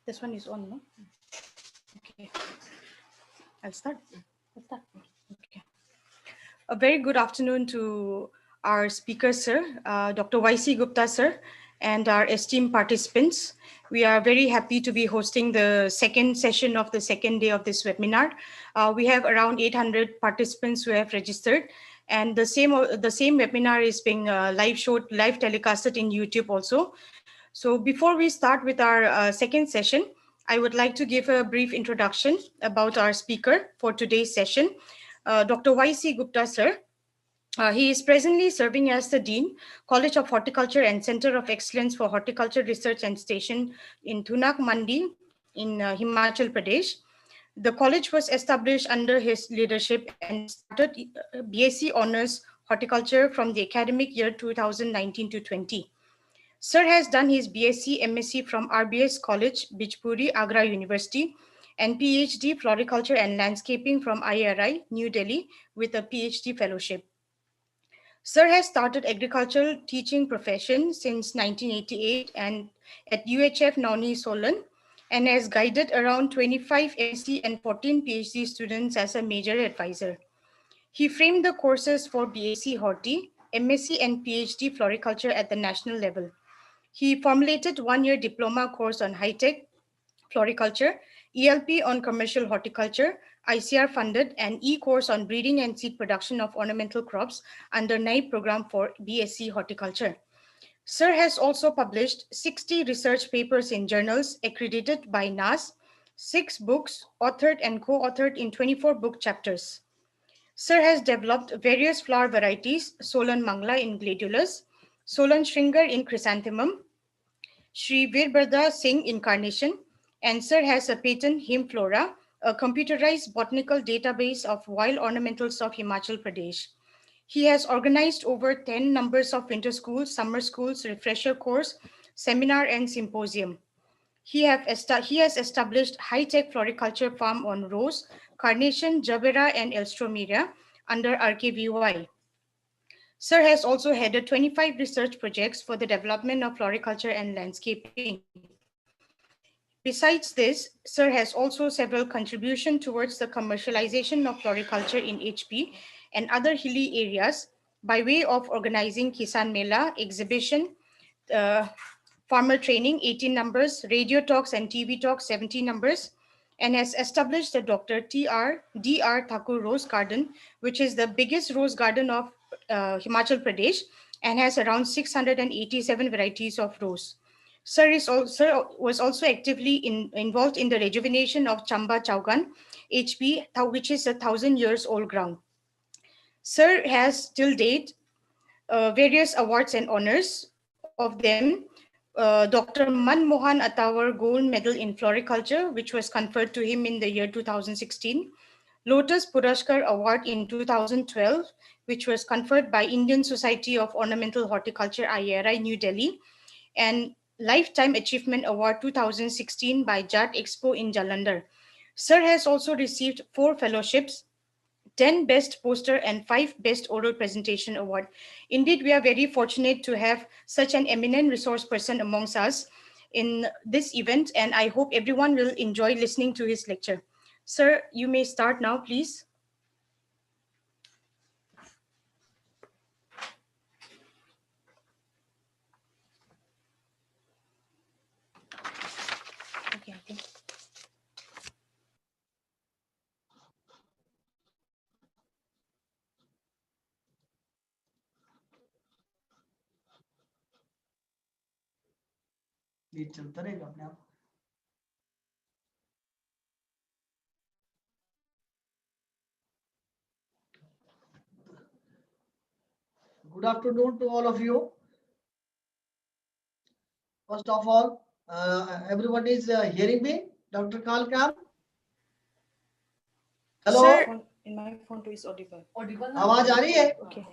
This one is on, no? Okay. I'll start. Okay. A very good afternoon to our speaker, sir, Dr. Y.C. Gupta, sir, and our esteemed participants. We are very happy to be hosting the second session of the second day of this webinar. We have around 800 participants who have registered, and the same webinar is being live telecasted in YouTube also. So before we start with our second session, I would like to give a brief introduction about our speaker for today's session, Dr. Y.C. Gupta, sir. He is presently serving as the Dean, College of Horticulture and Center of Excellence for Horticulture Research and Station in Thunak Mandi in Himachal Pradesh. The college was established under his leadership and started BSc Honours Horticulture from the academic year 2019 to 20. Sir has done his BSc MSc from RBS College, Bijpuri, Agra University, and PhD Floriculture and Landscaping from IRI, New Delhi, with a PhD fellowship. Sir has started agricultural teaching profession since 1988 and at UHF Nauni Solan, and has guided around 25 MSc and 14 PhD students as a major advisor. He framed the courses for BSc Horti, MSc and PhD Floriculture at the national level. He formulated one-year diploma course on high-tech floriculture, ELP on commercial horticulture, ICR funded, and e-course on breeding and seed production of ornamental crops under NAIB program for BSc horticulture. Sir has also published 60 research papers in journals accredited by NAS, 6 books authored and co-authored in 24 book chapters. Sir has developed various flower varieties, Solan Mangla in Gladiolus, Solan Shringar in Chrysanthemum, Sri Virbarda Singh in Carnation, and Sir has a patent Him Flora, a computerized botanical database of wild ornamentals of Himachal Pradesh. He has organized over 10 numbers of winter schools, summer schools, refresher course, seminar, and symposium. He has established high-tech floriculture farm on rose, carnation, jabera, and elstromeria under RKVY. Sir has also headed 25 research projects for the development of floriculture and landscaping. Besides this, Sir has also several contributions towards the commercialization of floriculture in HP and other hilly areas by way of organizing Kisan Mela, exhibition, farmer training, 18 numbers, radio talks and TV talks, 70 numbers, and has established the Dr. D.R. Thakur Rose Garden, which is the biggest rose garden of Himachal Pradesh and has around 687 varieties of rose. Sir was also actively involved in the rejuvenation of Chamba Chaugan, HP, which is 1,000 years old ground. Sir has till date various awards and honors. Of them, Dr. Manmohan Atawar Gold Medal in Floriculture, which was conferred to him in the year 2016. Lotus Purashkar Award in 2012, which was conferred by Indian Society of Ornamental Horticulture, IRI, New Delhi. And Lifetime Achievement Award 2016 by JAT Expo in Jalandhar. Sir has also received 4 fellowships, 10 Best Poster and 5 Best Oral Presentation Award. Indeed, we are very fortunate to have such an eminent resource person amongst us in this event, and I hope everyone will enjoy listening to his lecture. Sir, you may start now, please. Okay. चलता रहेगा अपने आप. Good afternoon to all of you. First of all, everyone is hearing me. Dr. Kalkam. Hello. Sir, in my phone is audible. आवाज आ रही है? Okay.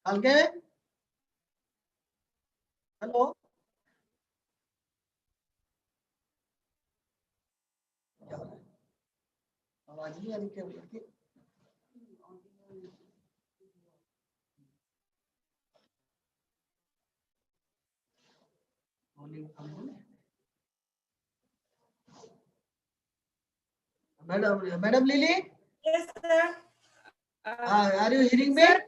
हल्के में? Hello. आवाज नहीं आ रही क्या? Madam Lily, Yes, sir. are you hearing me? Sir.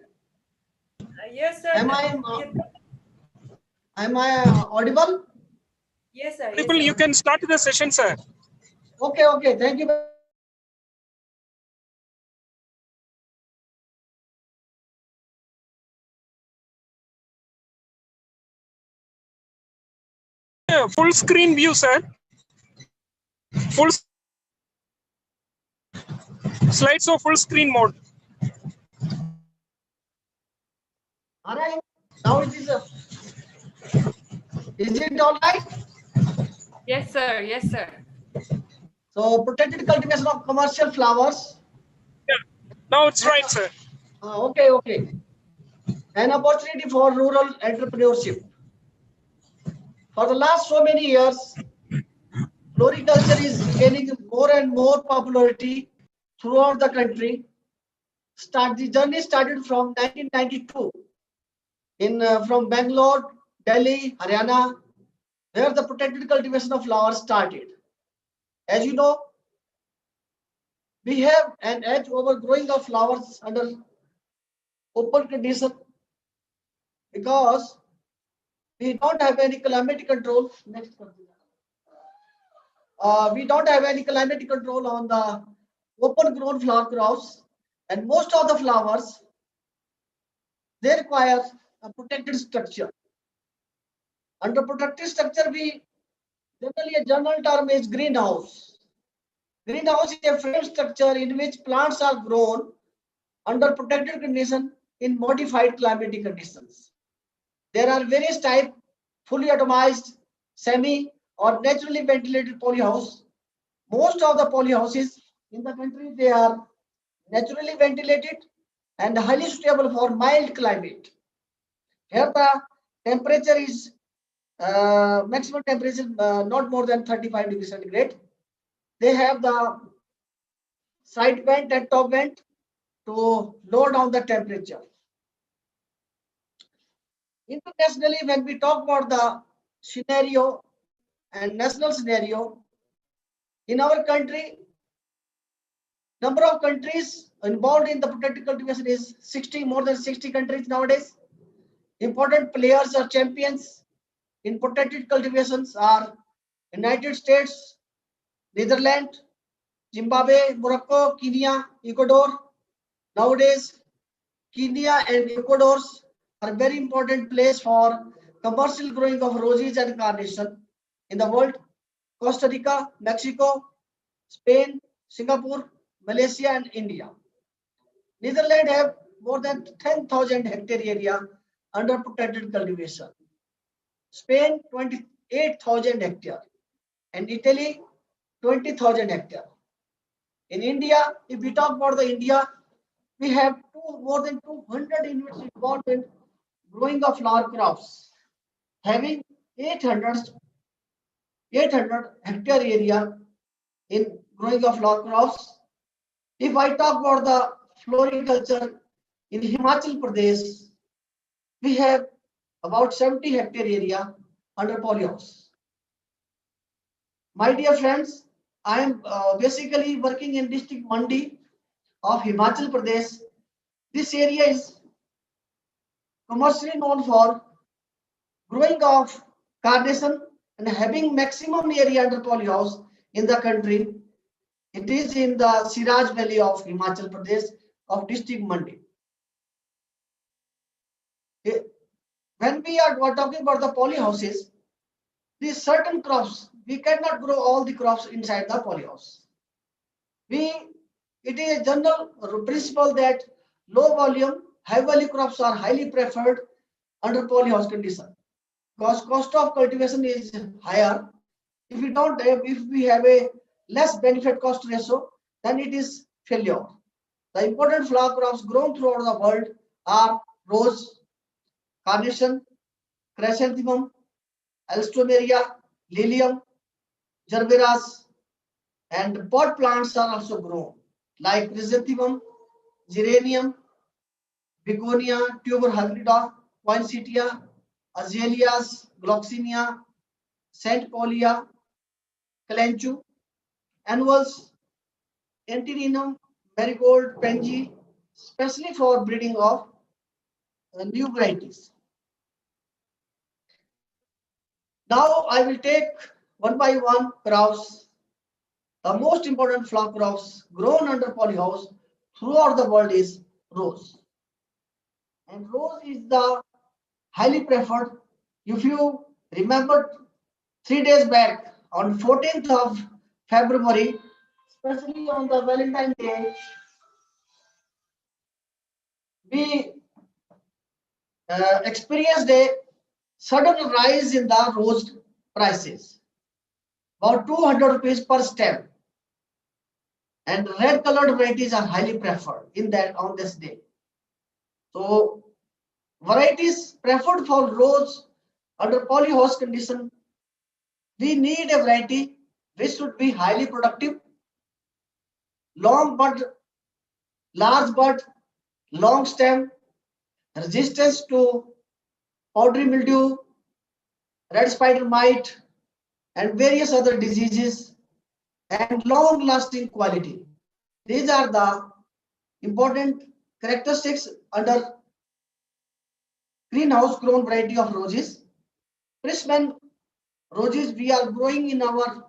Yes, sir. Am I audible? Yes, sir. Yes, People, you sir. can start the session, sir. Okay, okay. Thank you very much. Full screen view, sir. Full slideshow, full screen mode. All right. Now it is it all right? Yes, sir. Yes, sir. So protected cultivation of commercial flowers. Yeah. Now it's right, sir. Okay, okay. An opportunity for rural entrepreneurship. For the last so many years, floriculture is gaining more and more popularity throughout the country. The journey started from 1992 from Bangalore, Delhi, Haryana, where the protected cultivation of flowers started. As you know, we have an edge over growing of flowers under open condition because we don't have any climate control. We don't have any climate control on the open grown flower crops, and most of the flowers they require a protected structure. Under protected structure, we generally a general term is greenhouse. Greenhouse is a frame structure in which plants are grown under protected condition in modified climatic conditions. There are various types, fully atomized, semi or naturally ventilated polyhouse. Most of the polyhouses in the country, they are naturally ventilated and highly suitable for mild climate. Here the temperature is maximum temperature not more than 35 degrees centigrade. They have the side vent and top vent to lower down the temperature. Internationally, when we talk about the scenario and national scenario, in our country, number of countries involved in the protected cultivation is 60, more than 60 countries nowadays. Important players or champions in protected cultivations are United States, Netherlands, Zimbabwe, Morocco, Kenya, Ecuador. Nowadays, Kenya and Ecuador are very important place for commercial growing of roses and carnation in the world. Costa Rica, Mexico, Spain, Singapore, Malaysia, and India. Netherlands have more than 10,000 hectare area under protected cultivation. Spain 28,000 hectare and Italy 20,000 hectare. In India, if we talk about the India, we have more than 200 units involved in growing of flower crops, having 800 hectare area in growing of flower crops. If I talk about the floriculture in Himachal Pradesh, we have about 70 hectare area under polyhouse. My dear friends, I am basically working in district Mandi of Himachal Pradesh. This area is commercially known for growing of carnation and having maximum area under polyhouse in the country. It is in the Siraj Valley of Himachal Pradesh of district Mandi. When we are talking about the polyhouses, these certain crops, we cannot grow all the crops inside the polyhouse. It is a general principle that low volume, high value crops are highly preferred under polyhouse condition because cost of cultivation is higher. If we have a less benefit cost ratio, then it is failure. The important flower crops grown throughout the world are rose, carnation, chrysanthemum, alstroemeria, lilium, gerberas, and pot plants are also grown like chrysanthemum, geranium, begonia, tuber hybrida, poinsettia, azaleas, gloxinia, Saint Polia, Calenchu, annuals, Antirinum, Marigold, Penji, especially for breeding of new varieties. Now I will take one by one crops, the most important flower crops grown under polyhouse throughout the world is rose. And rose is the highly preferred. If you remember 3 days back on 14th of February, especially on the Valentine Day, we experienced a sudden rise in the rose prices, about 200 rupees per stem. And red colored varieties are highly preferred in that on this day. So varieties preferred for rose under polyhouse condition, we need a variety which should be highly productive, long bud, large bud, long stem, resistance to powdery mildew, red spider mite, and various other diseases, and long lasting quality. These are the important characteristics under greenhouse grown variety of roses. Prisman roses we are growing in our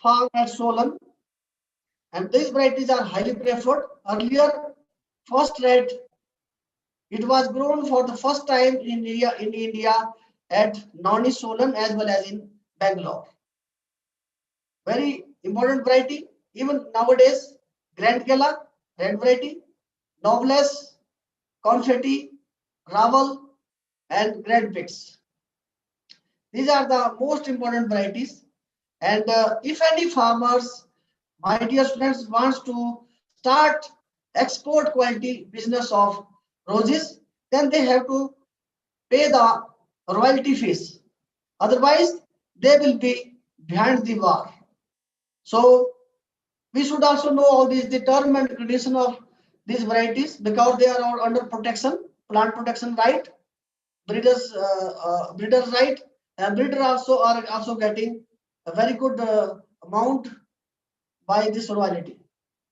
farm at Solon, and these varieties are highly preferred. Earlier, first red, it was grown for the first time in India at Nani Solon as well as in Bangalore. Very important variety. Even nowadays, Grand Gala, red variety, Noblesse, Confetti, Ravel, and Grand Pix. These are the most important varieties. And if any farmers, my dear students, wants to start export quality business of roses, then they have to pay the royalty fees. Otherwise, they will be behind the bar. So we should also know all these the term and condition of these varieties because they are all under protection, plant protection right, breeders right, and breeder also are also getting a very good amount by this royalty.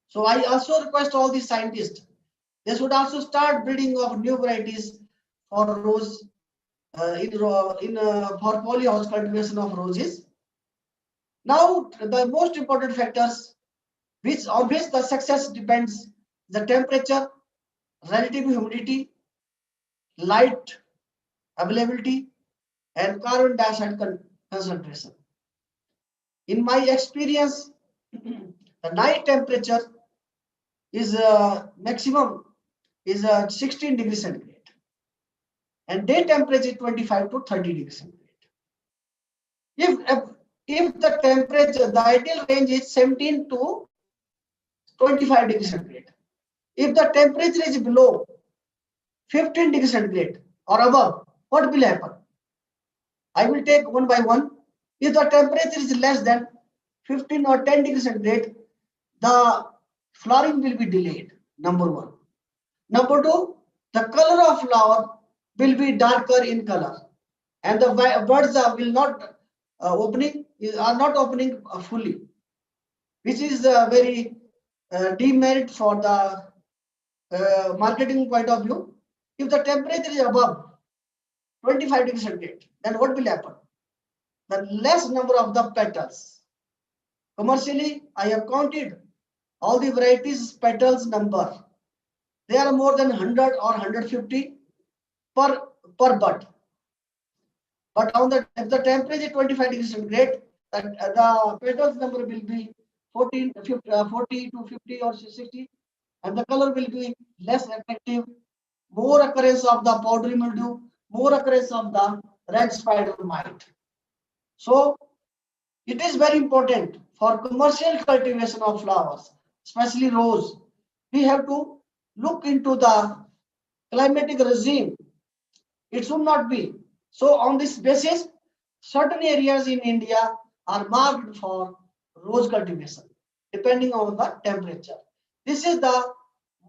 So I also request all the scientists, they should also start breeding of new varieties for rose for polyhouse cultivation of roses. Now the most important factors on which the success depends: the temperature, relative humidity, light availability, and carbon dioxide concentration. In my experience, the night temperature is maximum is 16 degrees centigrade, and day temperature is 25 to 30 degrees centigrade. If the temperature, the ideal range is 17 to 25 degrees centigrade. If the temperature is below 15 degrees centigrade or above, what will happen? I will take one by one. If the temperature is less than 15 or 10 degrees centigrade, the flowering will be delayed, number one. Number two, the color of flower will be darker in color, and the buds will not are not opening fully, which is very demerit for the marketing point of view. If the temperature is above 25 degrees centigrade, then what will happen? The less number of the petals. Commercially, I have counted all the varieties petals number. They are more than 100 or 150 per bud. But on the if the temperature 25 degrees centigrade, the petals number will be 40 to 50 or 60, and the color will be less attractive. More occurrence of the powdery mildew, more occurrence of the red spider mite. So it is very important for commercial cultivation of flowers, especially rose. We have to look into the climatic regime. It should not be. So on this basis, certain areas in India are marked for rose cultivation, depending on the temperature. This is the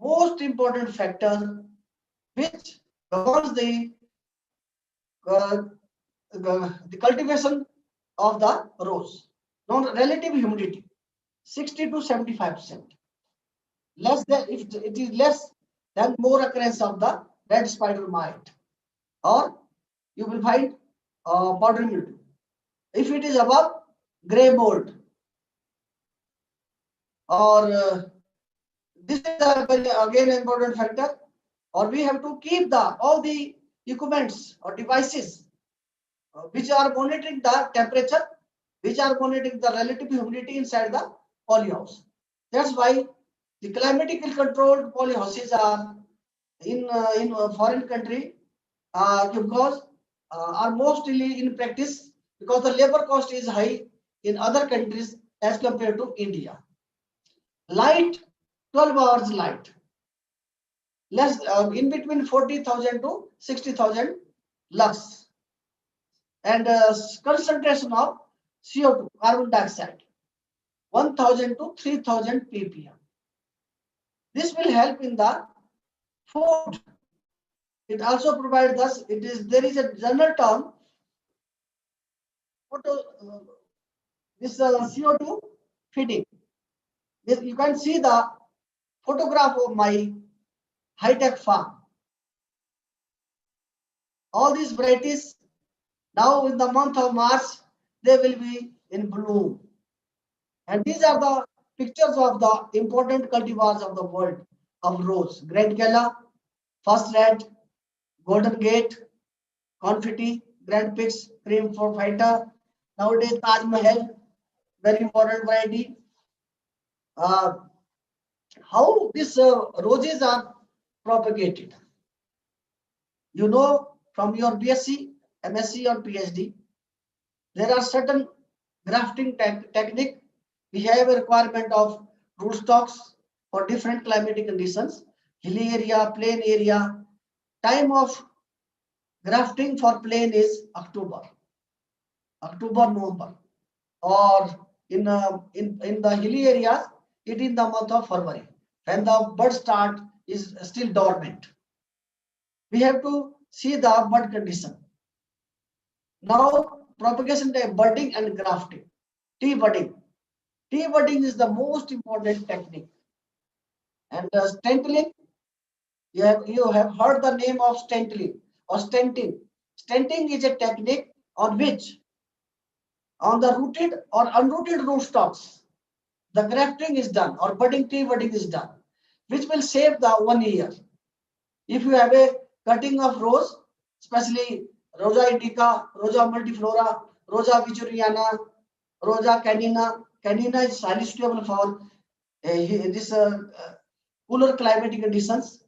most important factor which governs uh, the cultivation of the rose. Now relative humidity 60 to 75%. Less than, if it is less, then more occurrence of the red spider mite, or you will find powdery mildew. If it is above, gray mold, or this is a very again important factor. Or we have to keep the all the equipments or devices which are monitoring the temperature, which are monitoring the relative humidity inside the polyhouse. That's why the climatically controlled polyhouses are in foreign country because are mostly in practice because the labor cost is high in other countries as compared to India. Light, 12 hours light, less in between 40,000 to 60,000 lux, and concentration of CO2, carbon dioxide, 1,000 to 3,000 ppm. This will help in the food. It also provides us. There is a general term. This CO2 feeding. You can see the photograph of my high-tech farm. All these varieties now in the month of March they will be in bloom. And these are the pictures of the important cultivars of the world of rose: Grand Gala, First Red, Golden Gate, Confetti, Grand Pix, Cream for Fighter. Nowadays, Taj Mahal, very important variety. How these roses are propagated? You know from your BSc, MSc, or PhD, there are certain grafting technique. We have a requirement of rootstocks for different climatic conditions, hilly area, plain area. Time of grafting for plain is October, November, or in the hilly areas, it is the month of February when the bud start is still dormant. We have to see the bud condition. Now propagation type budding and grafting. Tea budding. Tea budding is the most important technique. And stentling, you have heard the name of stentling or stenting. Stenting is a technique on which on the rooted or unrooted rootstocks the grafting is done or budding tea budding is done, which will save the 1 year. If you have a cutting of rose, especially Rosa indica, Rosa multiflora, Rosa victoriana, Rosa canina. Canina is highly suitable for this cooler climatic conditions.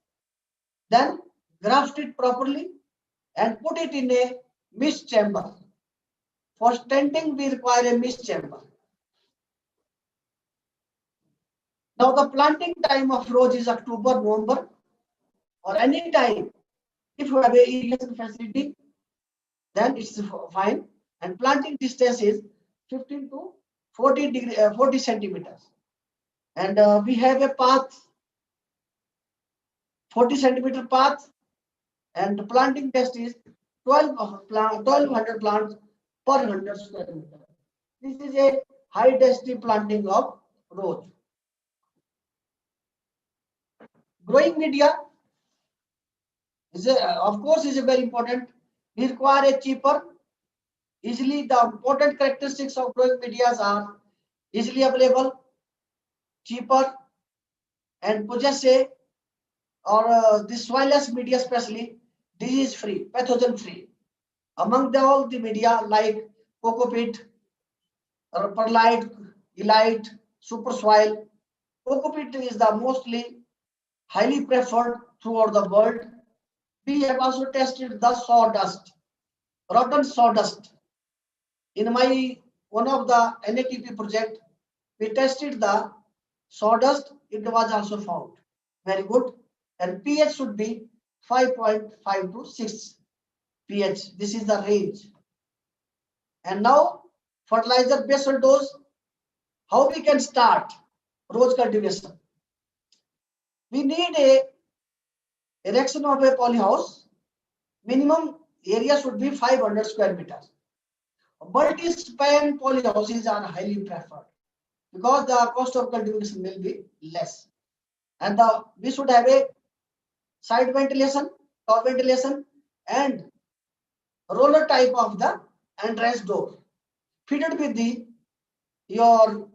Then graft it properly and put it in a mist chamber. For stenting, we require a mist chamber. Now the planting time of rose is October, November, or any time. If you have a irrigation facility, then it's fine. And planting distance is 15 to 40 centimeters. And we have a path, 40-centimeter path, and the planting test is 1,200 plants per 100 square meter. This is a high density planting of rose. Growing media is of course is a very important. We require a cheaper, easily the important characteristics of growing medias are easily available, cheaper, and possess a or the soilless media, especially disease free, pathogen free. Among all the media like cocopeat, perlite, elite, super soil, cocopeat is the mostly highly preferred throughout the world. We have also tested the sawdust, rotten sawdust. In my one of the NATP project, we tested the sawdust. It was also found very good, and pH should be 5.5 to 6 pH. This is the range. And now fertilizer basal dose. How we can start rose cultivation? We need a erection of a polyhouse. Minimum area should be 500 square meters. multi-span polyhouses are highly preferred because the cost of cultivation will be less. And we should have a side ventilation, top ventilation, and roller type of the entrance door fitted with the your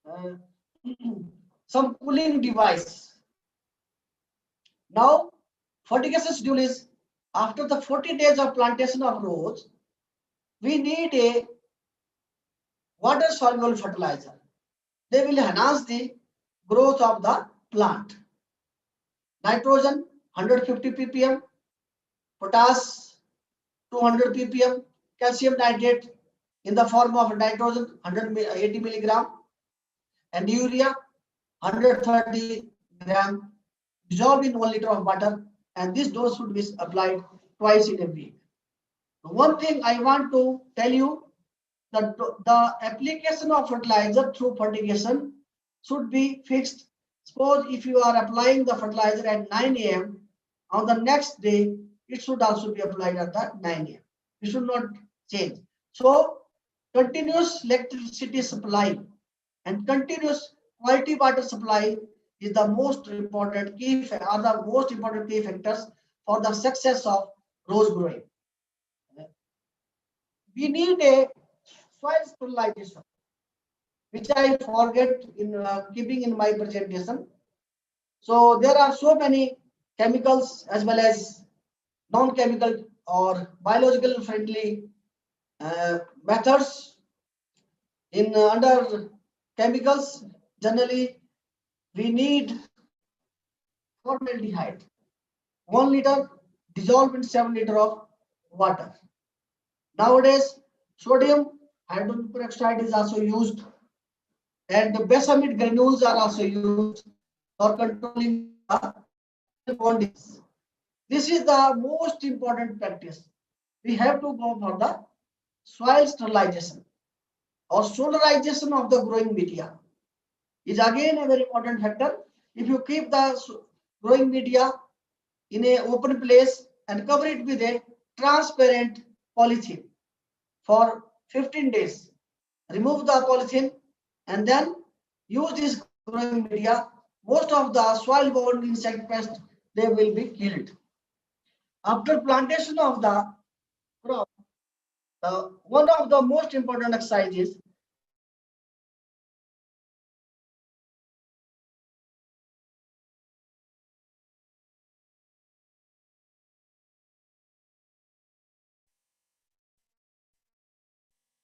uh, some cooling device. Now, fertigation schedule is after the 40 days of plantation of rose, we need a water soluble fertilizer. They will enhance the growth of the plant. Nitrogen 150 ppm, potash 200 ppm, calcium nitrate in the form of nitrogen 180 milligram, and urea 130 gram dissolved in 1 liter of water, and this dose should be applied twice in a week. One thing I want to tell you that the application of fertilizer through fertigation should be fixed. Suppose if you are applying the fertilizer at 9 a.m., on the next day, it should also be applied at the 9 a.m. It should not change. So, continuous electricity supply and continuous quality water supply is the most important key factors for the success of rose growing. We need a soil sterilization, which I forget in keeping in my presentation. So there are so many chemicals as well as non-chemical or biological friendly methods. In under chemicals, generally we need formaldehyde, 1 liter dissolved in 7 liter of water. Nowadays, sodium hydrogen peroxide is also used, and the besamid granules are also used for controlling the soil bondings. This is the most important practice. We have to go for the soil sterilization or solarization of the growing media. Is again a very important factor. If you keep the growing media in an open place and cover it with a transparent polythene for 15 days, remove the polythene and then use this growing media, most of the soil-borne insect pests, they will be killed. After plantation of the crop, one of the most important exercises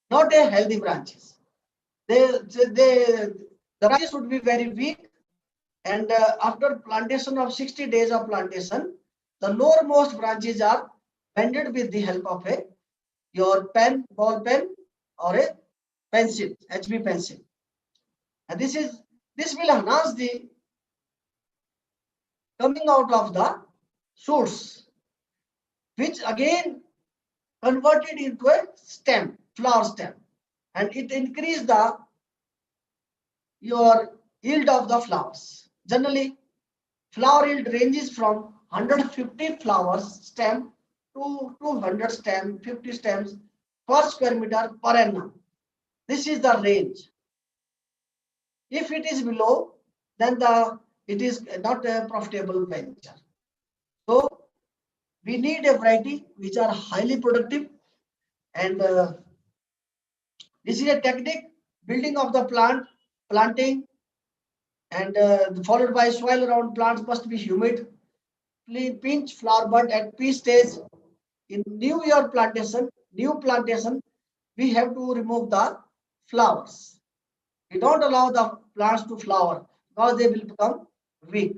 not a healthy branches. The branches should be very weak, and after plantation of 60 days of plantation, the lowermost branches are bended with the help of your pen, ball pen, or a pencil, HB pencil. And this will enhance the coming out of the shoots, which again converted into a stem, flower stem, and it increase the your yield of the flowers. Generally, flower yield ranges from 150 flowers stem to 200 stem, 50 stems per square meter per annum. This is the range. If it is below, then it is not a profitable venture. So we need a variety which are highly productive, and this is a technique building of the plant, planting, and followed by soil around plants must be humid. Pinch flower bud at P stage. In new plantation, we have to remove the flowers. We don't allow the plants to flower because they will become weak.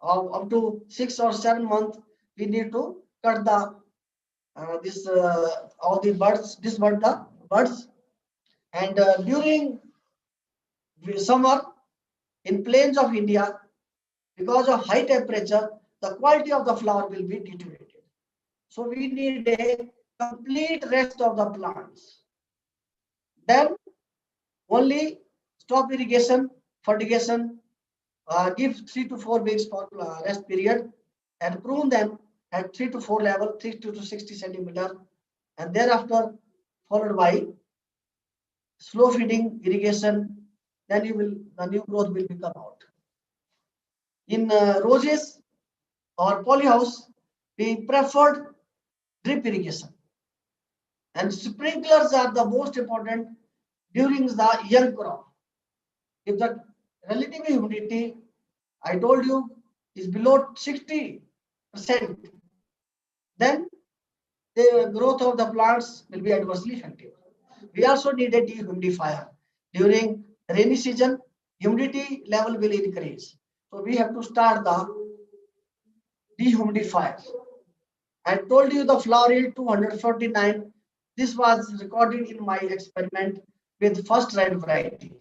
Up to 6 or 7 months, we need to cut the all the buds, the buds, and during summer in plains of India, because of high temperature, the quality of the flower will be deteriorated. So we need a complete rest of the plants. Then only stop irrigation, fertigation, give 3 to 4 weeks for rest period, and prune them at 3 to 4 level, 3 to 60 centimeter, and thereafter followed by slow feeding irrigation, then the new growth will become out. In roses or polyhouse, we preferred drip irrigation, and sprinklers are the most important during the young crop. If the relative humidity, I told you, is below 60%, then the growth of the plants will be adversely affected. We also need a dehumidifier. During rainy season, humidity level will increase. So we have to start the dehumidifier. I told you the flower yield 249. This was recorded in my experiment with first red variety.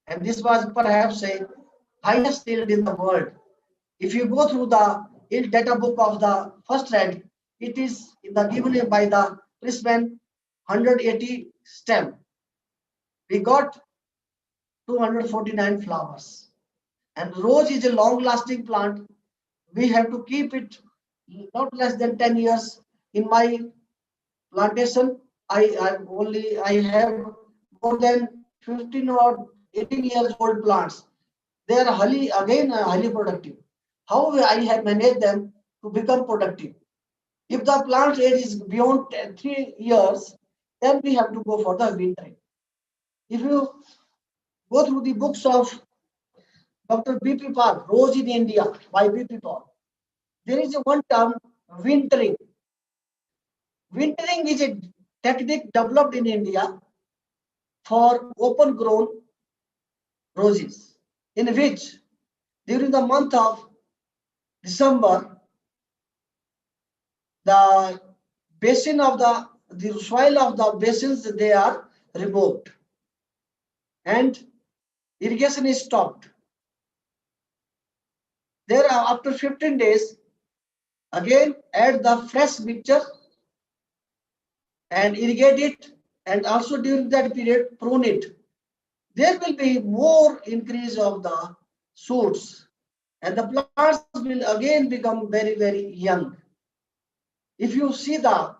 And this was perhaps a highest yield in the world. If you go through the yield data book of the first red, it is given by the Chrisman 180 stem. We got 249 flowers. And rose is a long-lasting plant. We have to keep it not less than 10 years. In my plantation, I have more than 15 or 18 years old plants. They are highly productive. How I have managed them to become productive? If the plant age is beyond 3 years, then we have to go for the wintering. If you go through the books of Dr. B.P. Paul, Rose in India by B.P. Paul, there is a one term, wintering. Wintering is a technique developed in India for open grown roses, in which during the month of December, the basin of the soil of the basins, they are removed and irrigation is stopped. There after 15 days, again add the fresh mixture and irrigate it, and also during that period prune it. There will be more increase of the shoots and the plants will again become very young. If you see the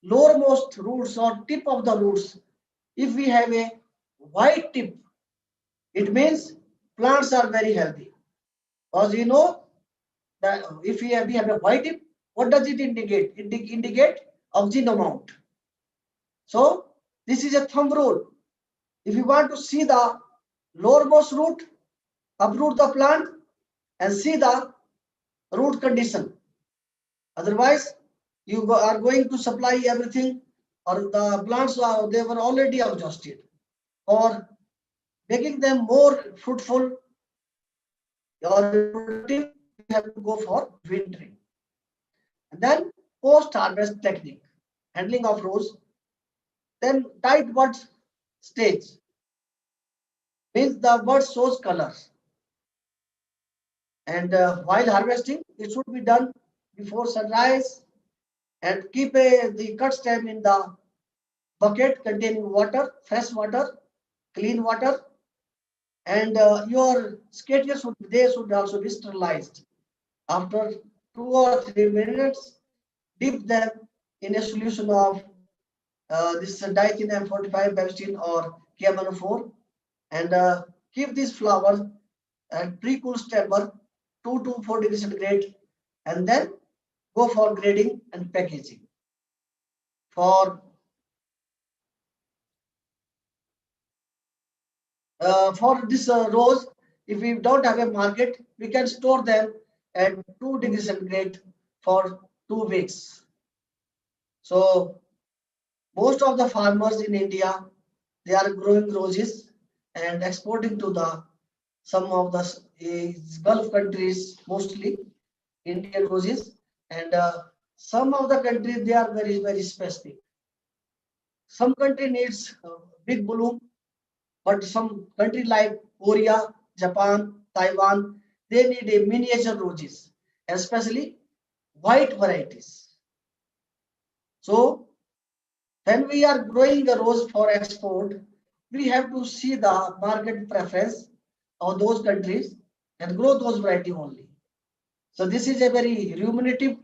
lowermost roots or tip of the roots, if we have a white tip, it means plants are very healthy. Because you know that if we have a white tip, what does it indicate? It indicate oxygen amount. So this is a thumb rule. If you want to see the lowermost root, uproot the plant and see the root condition. Otherwise, you are going to supply everything, or the plants they were already exhausted. For making them more fruitful or productive, you have to go for wintering. And then post-harvest technique, handling of rose. Then tight bud stage means the bud shows colors. And while harvesting, it should be done before sunrise, and keep the cut stem in the bucket containing water, fresh water, clean water, and your scaters should also be sterilized. After 2 or 3 minutes, dip them in a solution of this dicynam 45 benzene or KMNO4, and keep these flowers at pre-cool chamber 2 to 4 degrees centigrade, and then go for grading and packaging. For this rose, if we don't have a market, we can store them at 2 degrees centigrade for 2 weeks. So most of the farmers in India, they are growing roses and exporting to the some of the Gulf countries, mostly Indian roses, and some of the countries, they are very specific. Some country needs big bloom, but some country like Korea, Japan, Taiwan, they need a miniature roses, especially white varieties. So when we are growing a rose for export, we have to see the market preference of those countries and grow those variety only. So this is a very remunerative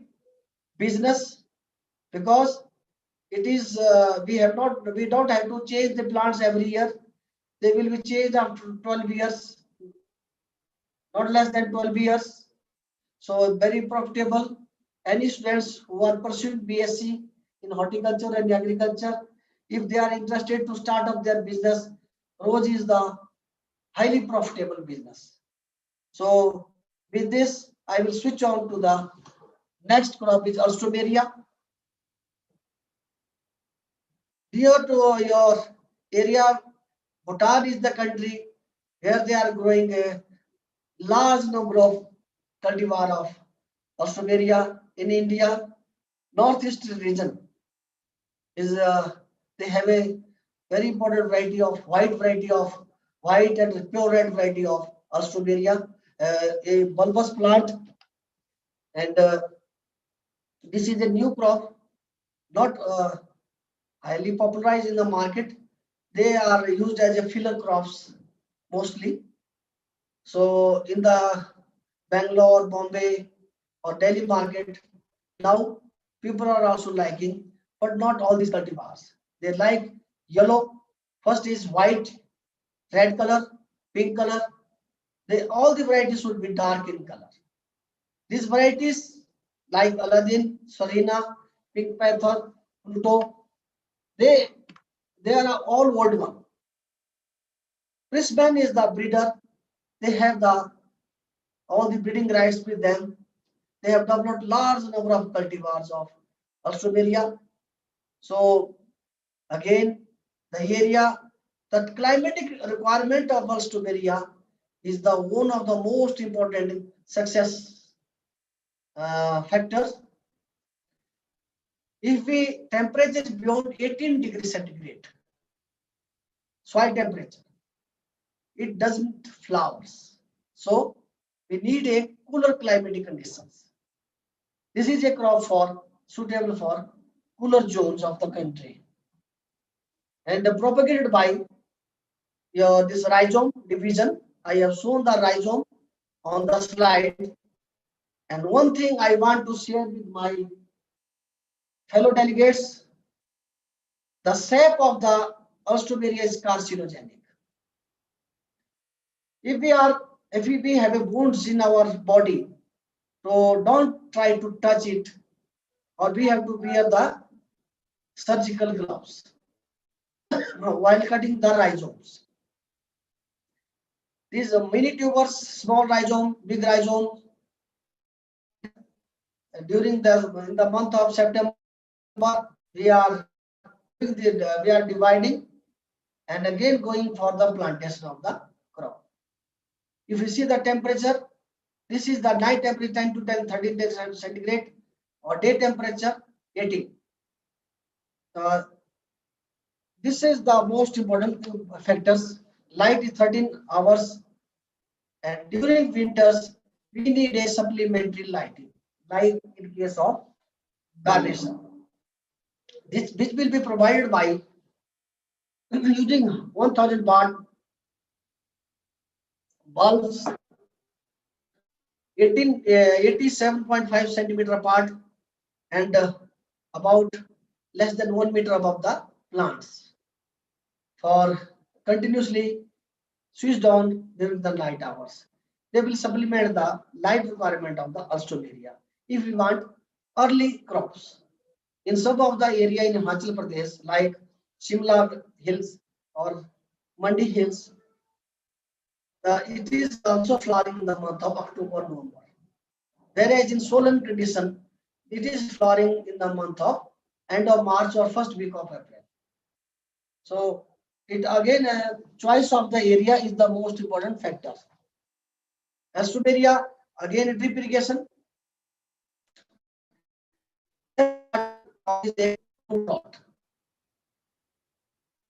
business, because it is we don't have to change the plants every year. They will be changed after 12 years, not less than 12 years. So very profitable. Any students who are pursuing BSc in horticulture and agriculture, if they are interested to start up their business, rose is the highly profitable business. So with this, I will switch on to the next crop is Alstroemeria. Near to your area, Bhutan is the country where they are growing a large number of cultivar of Alstroemeria. In India, northeast region is they have a very important variety of white and pure red variety of Alstroemeria, a bulbous plant, and this is a new crop, not highly popularized in the market. They are used as a filler crops mostly. So in the Bangalore, Bombay, or Delhi market, now people are also liking, but not all these cultivars. They like yellow. First is white, red color, pink color. They all the varieties should be dark in color. These varieties like Aladdin, Serena, Pink Panther, Pluto, they they are all old one. Brisbane is the breeder. They have all the breeding rights with them. They have developed large number of cultivars of Alstroemeria. So again, the area, the climatic requirement of Alstroemeria is the one of the most important success factors. If we temperature is beyond 18 degrees centigrade, soil temperature, it doesn't flowers. So we need a cooler climatic conditions. This is a crop for suitable for cooler zones of the country, and propagated by this rhizome division. I have shown the rhizome on the slide. And one thing I want to share with my fellow delegates, the sap of the Alstroemeria is carcinogenic. If we have a wounds in our body, so don't try to touch it, or we have to wear the surgical gloves while cutting the rhizomes. These mini tubers, small rhizome, big rhizome, during in the month of September, we are dividing and again going for the plantation of the crop. If you see the temperature, this is the night temperature 10 to 10, 13 degrees centigrade, or day temperature 18. This is the most important factors. Light is 13 hours, and during winters we need a supplementary lighting, like in case of garnison. This which will be provided by using 1000 watt bulbs, 87.5 centimeter apart, and about less than 1 meter above the plants, for continuously switched on during the night hours. They will supplement the light requirement of the Alstroemeria if we want early crops. In some of the area in Himachal Pradesh, like Shimla Hills or Mandi Hills, it is also flowering in the month of October, November. Whereas in Solan condition, it is flowering in the month of end of March or first week of April. So it again, choice of the area is the most important factor. Alstroemeria, again drip irrigation.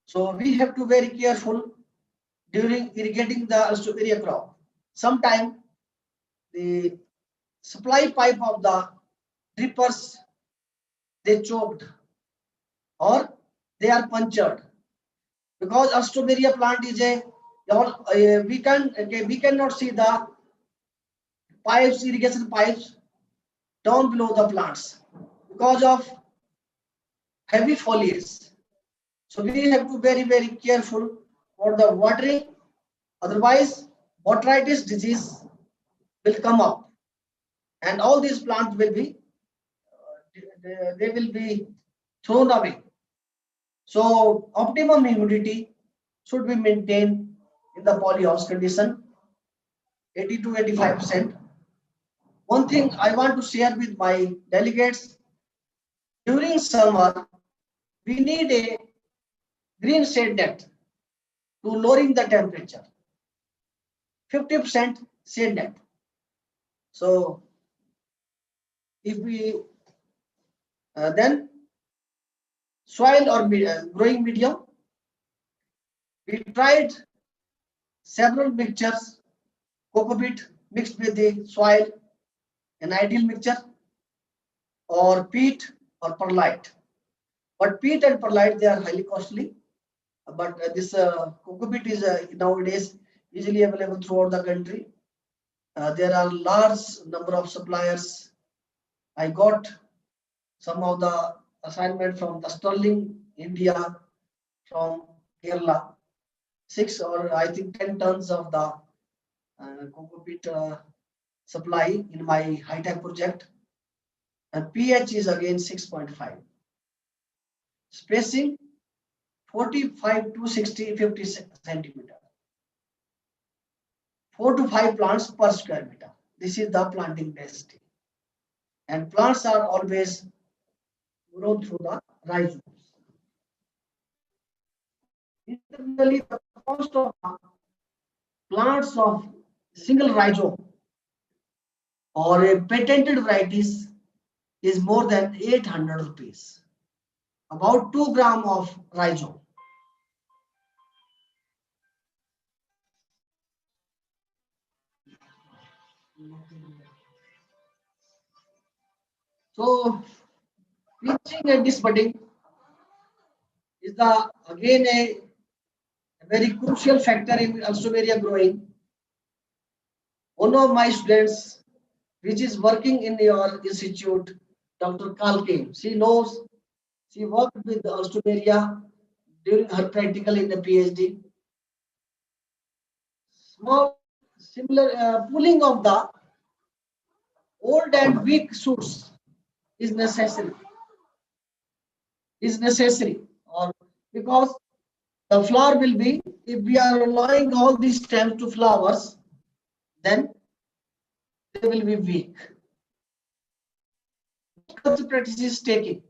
So we have to be very careful during irrigating the Alstroemeria crop. Sometimes the supply pipe of the drippers, they choked or they are punctured, because Alstroemeria plant is we cannot see the pipes, irrigation pipes down below the plants because of heavy foliage. So we have to be very careful for the watering. Otherwise, botrytis disease will come up, and all these plants will be they will be thrown away. So optimum humidity should be maintained in the polyhouse condition, 80 to 85%. One thing I want to share with my delegates, during summer, we need a green shade net to lowering the temperature, 50% shade net. So if we then soil or growing medium, we tried several mixtures, cocopeat mixed with the soil, an ideal mixture, or peat or perlite. But peat and perlite, they are highly costly. But this cocopeat is nowadays easily available throughout the country. There are large number of suppliers. I got some of the assignment from the Sterling, India, from Kerala, 6 or I think 10 tons of the cocopeat supply in my high-tech project. And pH is again 6.5. Spacing 45 to 60, 50 centimeter. 4 to 5 plants per square meter. This is the planting density. And plants are always grown through the rhizomes. Internally, the cost of plants of single rhizome or a patented varieties is more than 800 rupees. About 2 gram of rhizome. So reaching and disbudding is the again a very crucial factor in Alstomeria growing. One of my students, which is working in your institute, Dr. Kalkin, she knows, she worked with Alstomeria during her practical in the PhD. Small similar pooling of the old and weak shoots is necessary. Or because the flower will be, if we are allowing all these stems to flowers, then they will be weak. Culture practice is taking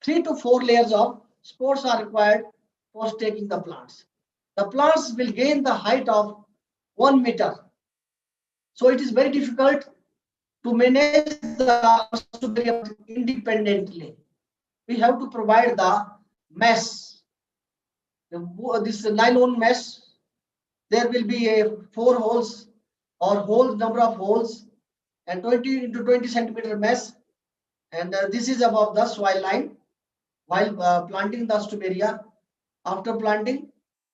3 to 4 layers of spores are required for staking the plants. The plants will gain the height of 1 meter. So it is very difficult to manage the independently. We have to provide the mesh. This nylon mesh, there will be a 4 holes or holes, number of holes, and 20 into 20 centimeter mesh. And this is above the soil line. While planting the Alstomeria, after planting,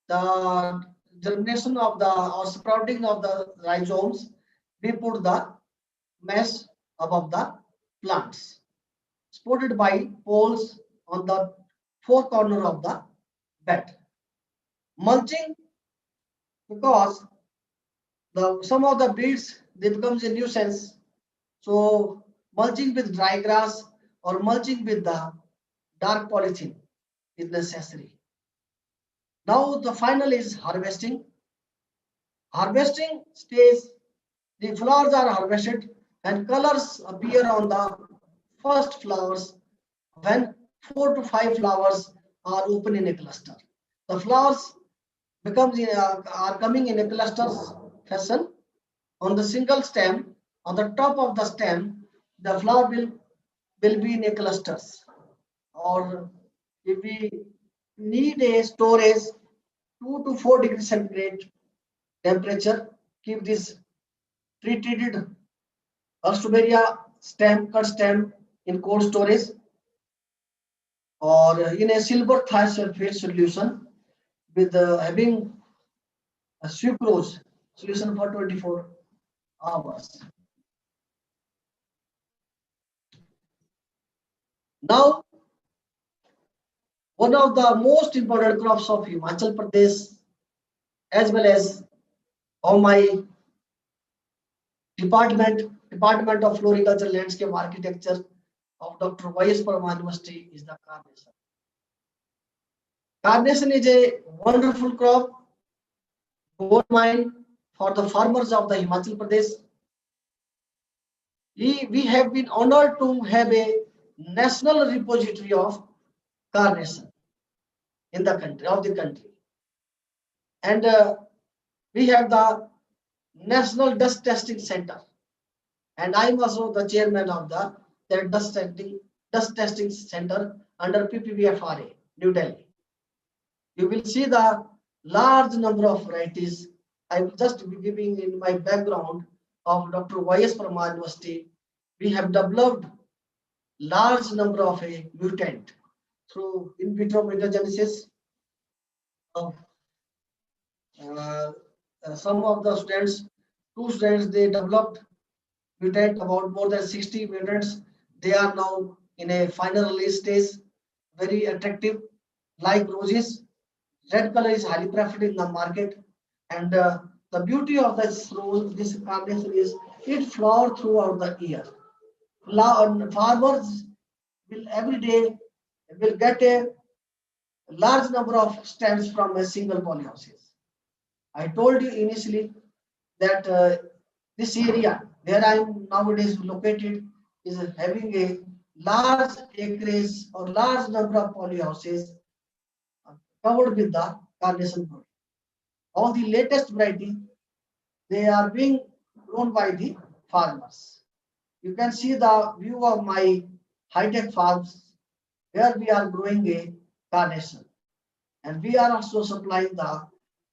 the germination of the or sprouting of the rhizomes, we put the mesh above the plants, supported by poles on the 4 corners of the bed. Mulching, because some of the beads, they becomes a nuisance. So mulching with dry grass or mulching with the dark polythene is necessary. Now the final is harvesting. Harvesting stays, the flowers are harvested and colors appear on the first flowers when 4 to 5 flowers are open in a cluster. The flowers are coming in a cluster fashion on the single stem. On the top of the stem, the flower will be in a clusters. Or if we need a storage 2 to 4 degrees centigrade temperature, keep this treated Alstomeria stem, cut stem in cold storage or in a silver thiosulfate solution with having a sucrose solution for 24 hours. Now one of the most important crops of Himachal Pradesh, as well as of my Department of Floriculture Landscape Architecture of Dr. Y.S. Parmar University, is the carnation. Carnation is a wonderful crop, gold mine for the farmers of the Himachal Pradesh. We have been honored to have a national repository of carnation in the country, and we have the National Dust Testing Center, and I am also the chairman of the dust testing center under PPBFRA, New Delhi. You will see the large number of varieties. I will just be giving in my background of Dr. Y.S. Parmar University. We have developed large number of a mutant through in vitro mutagenesis. Uh, some of the students, two students, they developed mutant about more than 60 mutants. They are now in a final release stage, very attractive, like roses. Red color is highly preferred in the market, and the beauty of this rose, this carnation is it flowers throughout the year. Farmers will every day will get a large number of stems from a single polyhouses. I told you initially that this area where I am nowadays located is having a large acreage or large number of polyhouses covered with the carnation product. All the latest variety, they are being grown by the farmers. You can see the view of my high-tech farms where we are growing a carnation, and we are also supplying the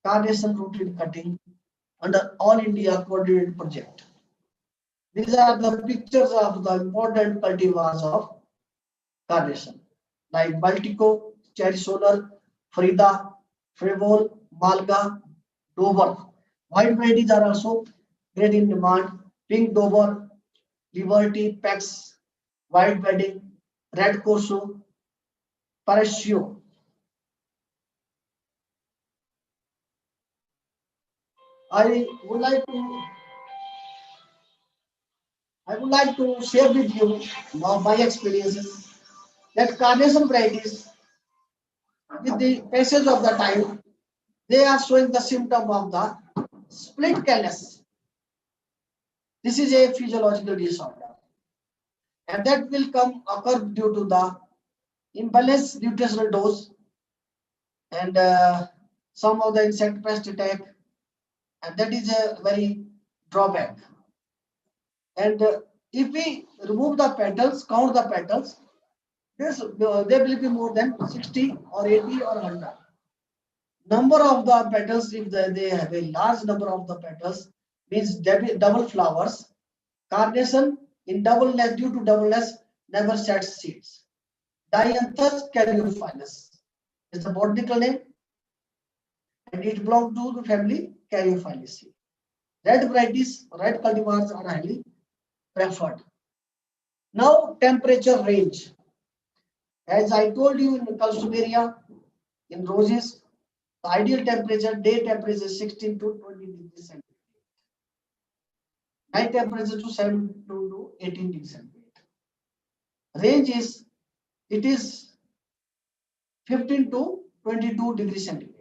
carnation routine cutting under All India Coordinated Project. These are the pictures of the important cultivars of carnation, like Baltico, Cherry Solar, Frida, Frevol, Malga, Dover. White varieties are also great in demand. Pink Dover, Liberty, Pax, White Wedding, Red Corso, Parasio. I would like to I would like to share with you my experiences that carnation varieties, with the passage of the time, they are showing the symptom of the split callus. This is a physiological disorder, and that will occur due to the imbalanced nutritional dose and some of the insect pest attack, and that is a very drawback. And if we remove the petals, count the petals, there will be more than 60 or 80 or 100. Number of the petals, if they have a large number of the petals, means double flowers. Carnation in doubleness, due to doubleness, never sheds seeds. Dianthus caryophyllus is the botanical name, and it belongs to the family Caryophyllaceae. Red varieties, red cultivars are highly preferred. Now, temperature range. As I told you in the Calcedonia, in roses, the ideal temperature, day temperature is 16 to 20 degrees centigrade. Night temperature to 7 to 18 degrees centigrade. Range is, it is 15 to 22 degrees centigrade.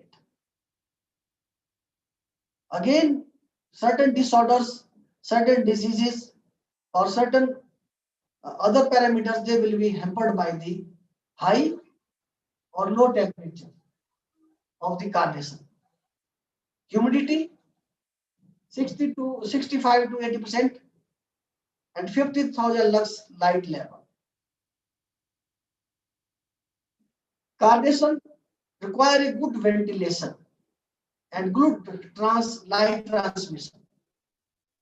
Again, certain disorders, certain diseases, or certain other parameters, they will be hampered by the high or low temperature of the carnation. Humidity 60 to 65 to 80%, and 50,000 lux light level. Carnation require a good ventilation and good light transmission.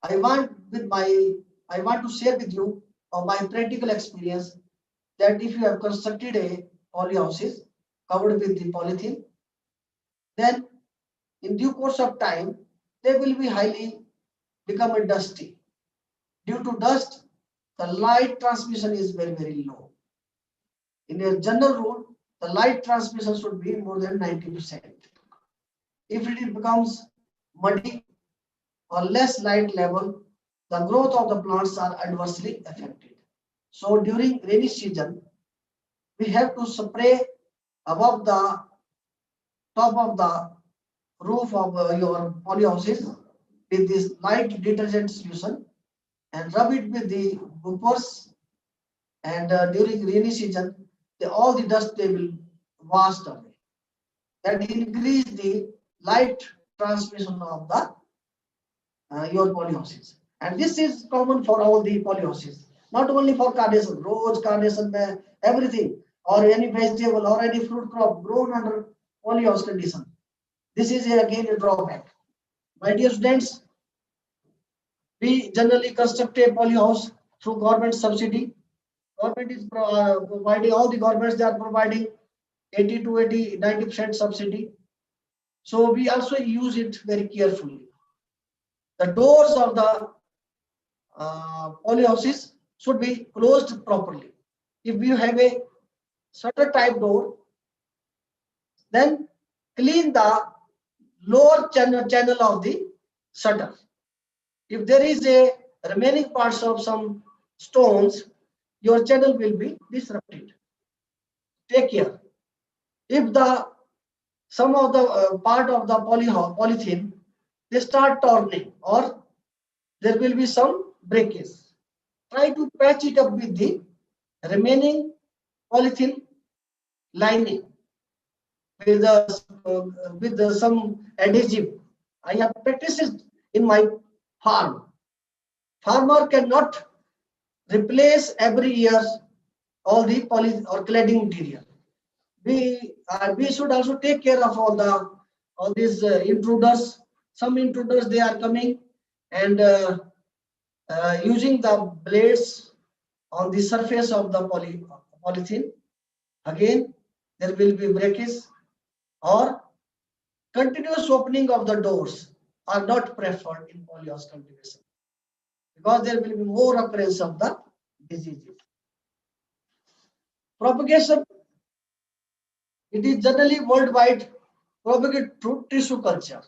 I want to share with you my practical experience that if you have constructed a polyhouses covered with the polythene, then in due course of time they will be highly become a dusty. Due to dust, the light transmission is very, very low. In a general rule, the light transmission should be more than 90%. If it becomes muddy or less light level, the growth of the plants are adversely affected. So during rainy season, we have to spray above the top of the roof of your polyhouses with this light detergent solution and rub it with the bumpers, and during rainy season all the dust they will washed away. That increase the light transmission of the your polyhouses, and this is common for all the polyhouses, not only for carnation, rose, carnation, everything, or any vegetable or any fruit crop grown under polyhouse condition. This is again a drawback. My dear students, we generally construct a polyhouse through government subsidy. Government is providing, all the governments they are providing 80 to 90% subsidy. So we also use it very carefully. The doors of the polyhouses should be closed properly. If you have a shutter type door, then clean the lower channel of the shutter. If there is a remaining parts of some stones, your channel will be disrupted. Take care. If the some of the part of the polythene they start turning or there will be some breakage, try to patch it up with the remaining polythene lining with some adhesive. I have practiced it in my farm. Farmer cannot replace every year all the poly or cladding material. We should also take care of all these intruders. Some intruders they are coming and using the blades on the surface of the polythene. Again, there will be breakage, or continuous opening of the doors are not preferred in polyhouse cultivation because there will be more occurrence of the diseases. Propagation, it is generally worldwide propagated through tissue culture.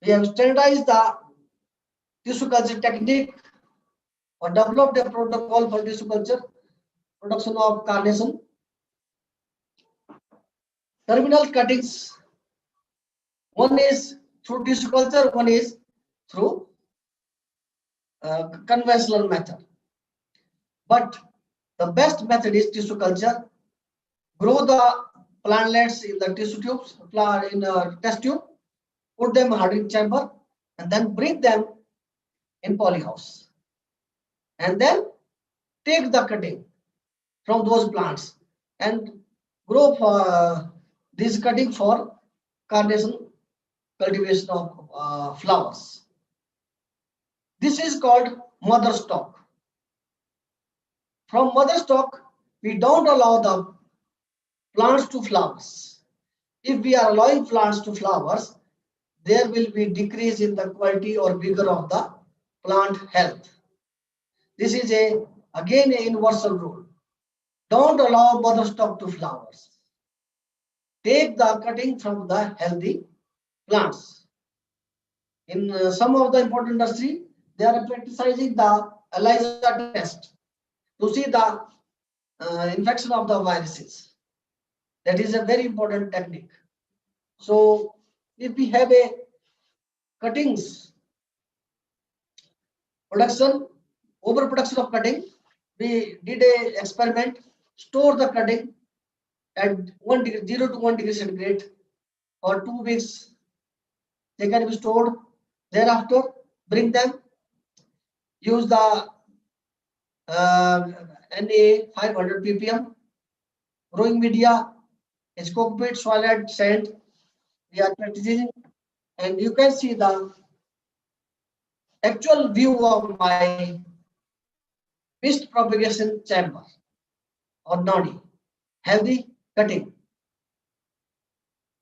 We have standardized the tissue culture technique or developed a protocol for tissue culture production of carnation. Terminal cuttings, one is through tissue culture, one is through conventional method. But the best method is tissue culture. Grow the plantlets in the tissue tubes, in a test tube, put them in hardening chamber, and then bring them in polyhouse. And then take the cutting from those plants and grow for this cutting for carnation cultivation of flowers. This is called mother stock. From mother stock, we don't allow the plants to flowers. If we are allowing plants to flowers, there will be decrease in the quality or vigor of the plant health. This is again a universal rule. Don't allow mother stock to flowers. Take the cutting from the healthy plants. In some of the important industry, they are practicing the ELISA test to see the infection of the viruses. That is a very important technique. So if we have a cuttings production, overproduction of cutting, we did a experiment, store the cutting at 0 to 1 degree centigrade for 2 weeks. They can be stored. Thereafter, bring them, use the Na 500 ppm, growing media, cockpit, solid, sand. We are practicing, and you can see the actual view of my mist propagation chamber or nodi, healthy cutting.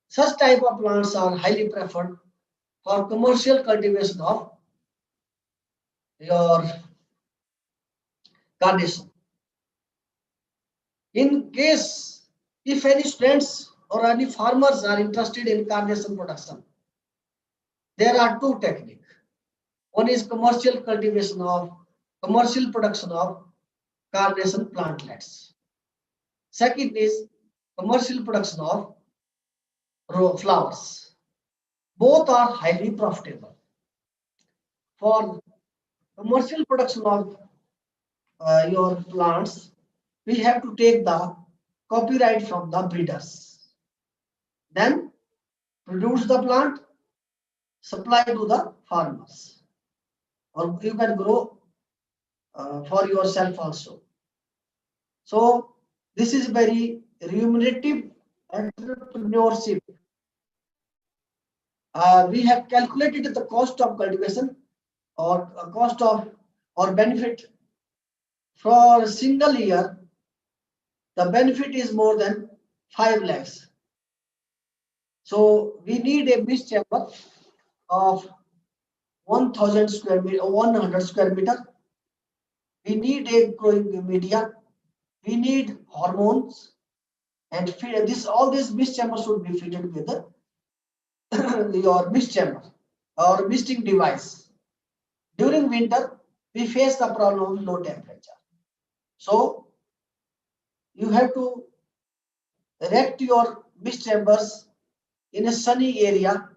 Such type of plants are highly preferred for commercial cultivation of your carnation. In case if any students or any farmers are interested in carnation production, there are two techniques. One is commercial production of carnation plantlets. Second is commercial production of raw flowers. Both are highly profitable. For commercial production of your plants, we have to take the copyright from the breeders. Then produce the plant, supply to the farmers, or you can grow for yourself also. So this is very remunerative entrepreneurship. We have calculated the cost of cultivation or cost of or benefit for a single year. The benefit is more than 5 lakhs. So we need a mist chamber of 1000 square meter, 100 square meter. We need a growing media. We need hormones and feed this. All these mist chambers should be fitted with your mist chamber or misting device. During winter, we face the problem of low temperature. So you have to erect your mist chambers in a sunny area,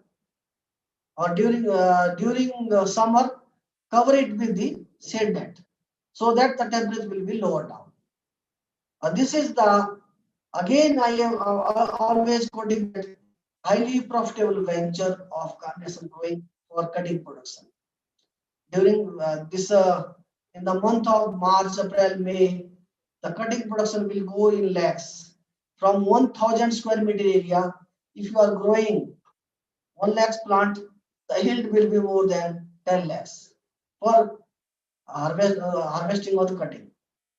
or during the summer, cover it with the shade net so that the temperature will be lower down. This is the, again I am always quoting that highly profitable venture of carnation growing for cutting production. During in the month of March, April, May, the cutting production will go in lakhs. From 1000 square meter area, if you are growing 1 lakhs plant, the yield will be more than 10 lakhs for harvesting or cutting.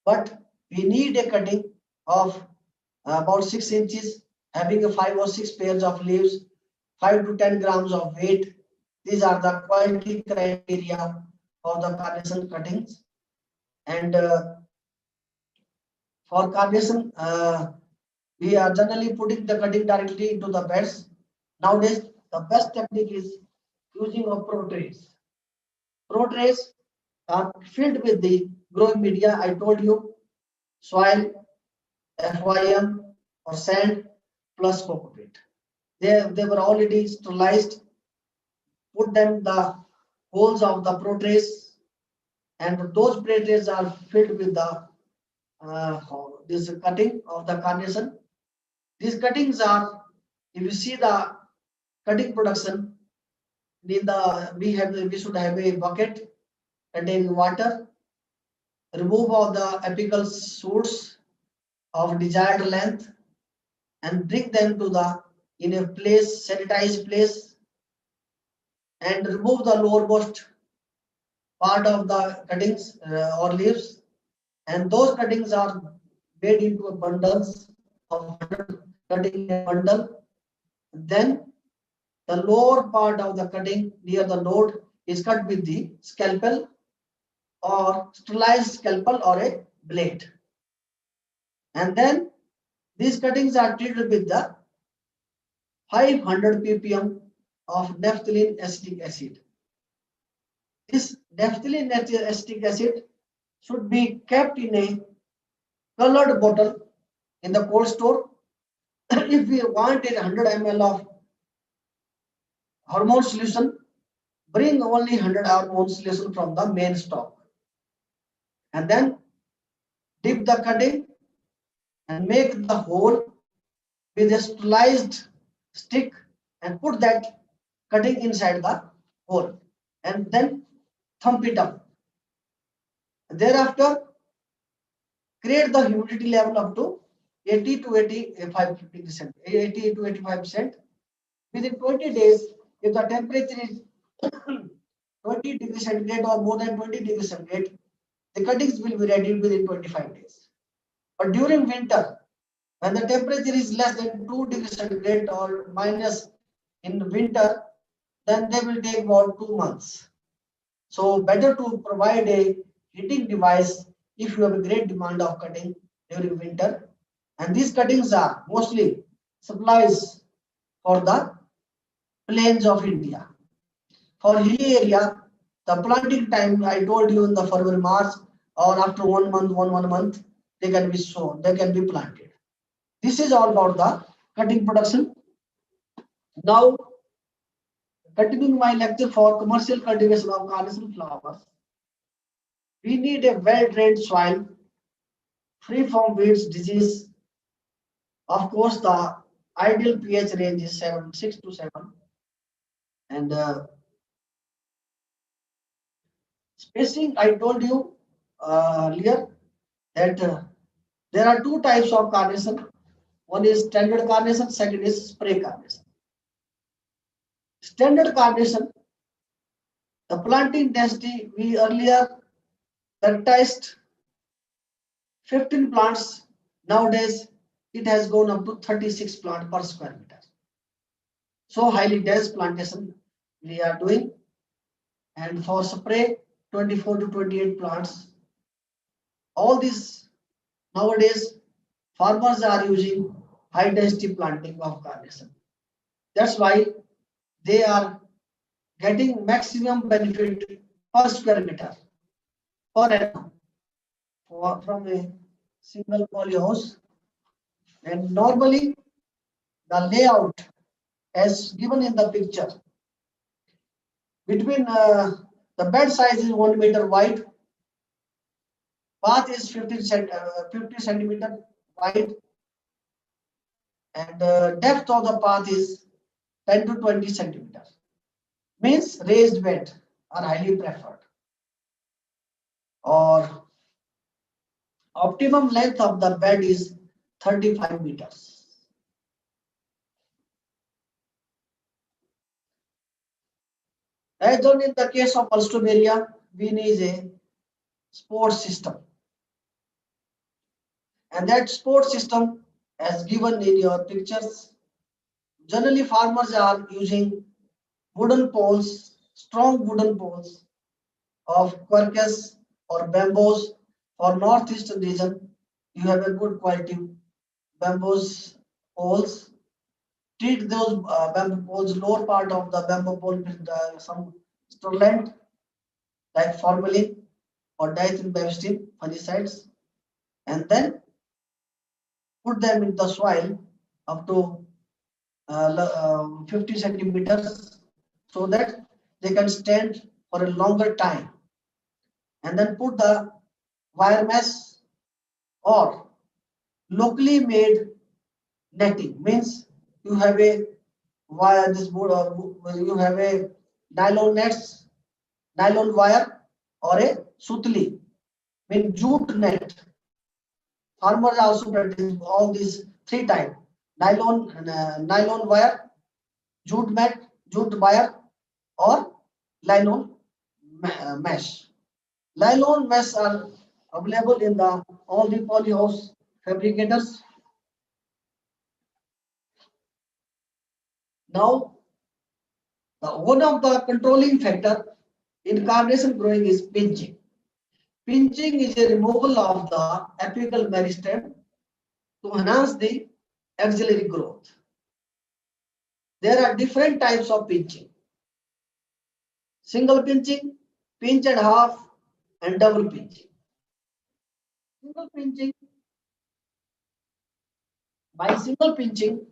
But we need a cutting of about 6 inches, having a 5 or 6 pairs of leaves, 5 to 10 grams of weight. These are the quality criteria of the carnation cuttings. And for carnation, we are generally putting the cutting directly into the beds. Nowadays, the best technique is using of pro trays. Pro trays are filled with the growing media. I told you, soil, FYM or sand plus cocoa. They were already sterilized. Put them the holes of the pro trays, and those pro trays are filled with the this cutting of the carnation. These cuttings are, if you see the cutting production, we should have a bucket containing water, remove all the apical shoots of desired length, and bring them to the in a place, sanitized place, and remove the lowermost part of the cuttings or leaves, and those cuttings are made into a bundles of 100 cutting in a bundle. Then the lower part of the cutting near the node is cut with the scalpel or sterilized scalpel or a blade. And then these cuttings are treated with the 500 ppm of naphthalene acetic acid. This naphthalene acetic acid should be kept in a colored bottle in the cold store. If we want a 100 ml of hormone solution, bring only 100 hormone solution from the main stock, and then dip the cutting and make the hole with a sterilized stick and put that cutting inside the hole and then thump it up. Thereafter, create the humidity level up to 80 to 85%. Within 20 days, if the temperature is 20 degrees centigrade or more than 20 degrees centigrade, the cuttings will be ready within 25 days. But during winter, when the temperature is less than 2 degrees centigrade or minus in winter, then they will take about 2 months. So better to provide a heating device if you have a great demand of cutting during winter. And these cuttings are mostly supplies for the plains of India. For hilly area, the planting time I told you in the February, March, or after 1 month, one month, they can be sown, they can be planted. This is all about the cutting production. Now, continuing my lecture for commercial cultivation of carnation flowers, we need a well-drained soil, free from weeds, disease. Of course, the ideal pH range is 6 to 7, and spacing, I told you earlier that there are two types of carnation. One is standard carnation, second is spray carnation. Standard carnation, the planting density, we earlier advertised 15 plants. Nowadays, it has gone up to 36 plants per square meter. So highly dense plantation we are doing. And for spray, 24 to 28 plants. All these nowadays, farmers are using high density planting of carnation. That's why they are getting maximum benefit per square meter per annum from a single polyhouse. And normally the layout as given in the picture between the bed size is 1 meter wide, path is 50 centimeter wide, and depth of the path is 10 to 20 centimeters. Means raised bed are highly preferred. Or optimum length of the bed is 35 meters. As done in the case of Alstomeria, we need a sport system. And that sport system, as given in your pictures, generally farmers are using wooden poles, strong wooden poles of quercus or bamboos. For northeastern region, you have a good quality bamboos poles. Treat those bamboo poles, lower part of the bamboo pole with some stirlant like formalin or dithylbenzene fungicides, and then put them in the soil up to 50 centimeters so that they can stand for a longer time, and then put the wire mesh or locally made netting. Means you have a wire, you have a nylon nets, nylon wire, or a sutli, mean jute net. Farmers also practice all these three types: nylon wire, jute mat, jute wire, or nylon mesh. Nylon mesh are available in the all the polyhouse fabricators. Now, one of the controlling factor in carnation growing is pinching. Pinching is a removal of the apical meristem to enhance the axillary growth. There are different types of pinching: single pinching, pinch and half, and double pinching. Single pinching, by single pinching,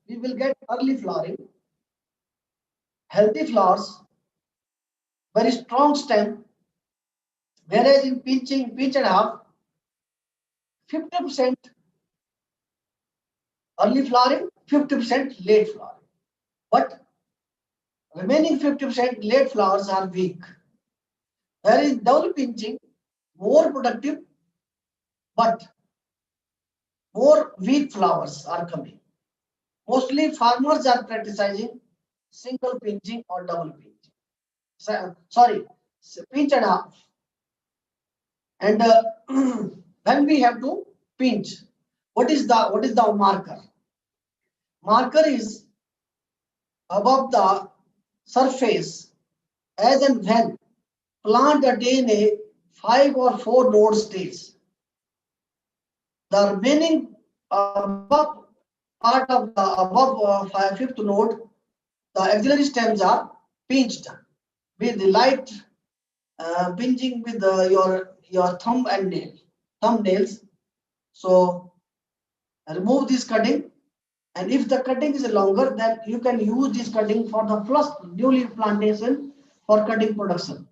we will get early flowering, healthy flowers, very strong stem, whereas in pinching, pinch and half, 50% early flowering, 50% late flowering. But remaining 50% late flowers are weak. Whereas double pinching, more productive, but more weak flowers are coming. Mostly farmers are practicing single pinching or double pinching. Sorry, pinch and half. And when we have to pinch, what is the marker? Marker is above the surface as and when plant attain a 5 or 4 node stage. The remaining above part of the above fifth node, the axillary stems are pinched with the light pinching with your thumb and thumbnails. So remove this cutting, and if the cutting is longer, then you can use this cutting for the first new leaf plantation for cutting production.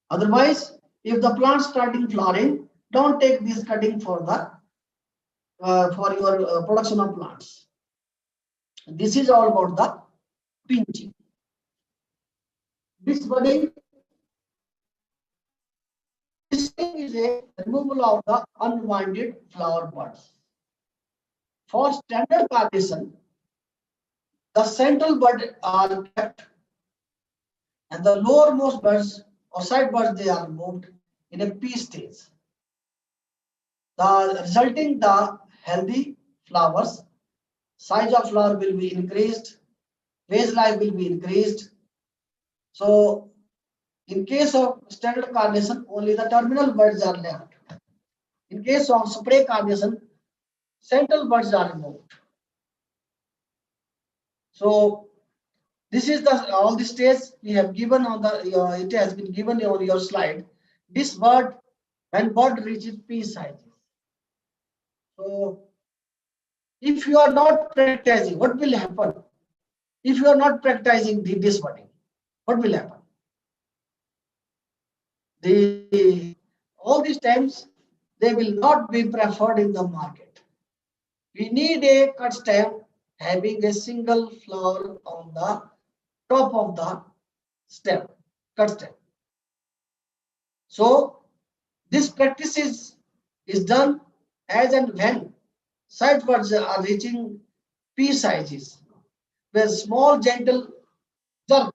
Otherwise, if the plant starting flowering, don't take this cutting for the for your production of plants. This is all about the pinching. This budding, this is a removal of the unwanted flower buds. For standard carnation, the central buds are kept and the lowermost buds or side buds they are removed in a P stage. The resulting the healthy flowers, size of flower will be increased, phase life will be increased. So in case of standard carnation, only the terminal buds are left. In case of spray carnation, central buds are removed. So this is the all the stage we have given on the it has been given on your slide. This bud, when bud reaches P size. So if you are not practicing, what will happen? If you are not practicing this budding, what will happen? All these times they will not be preferred in the market. We need a cut stem having a single flower on the top of the stem, cut stem. So this practice is done as and when side buds are reaching P sizes, where small gentle jerk,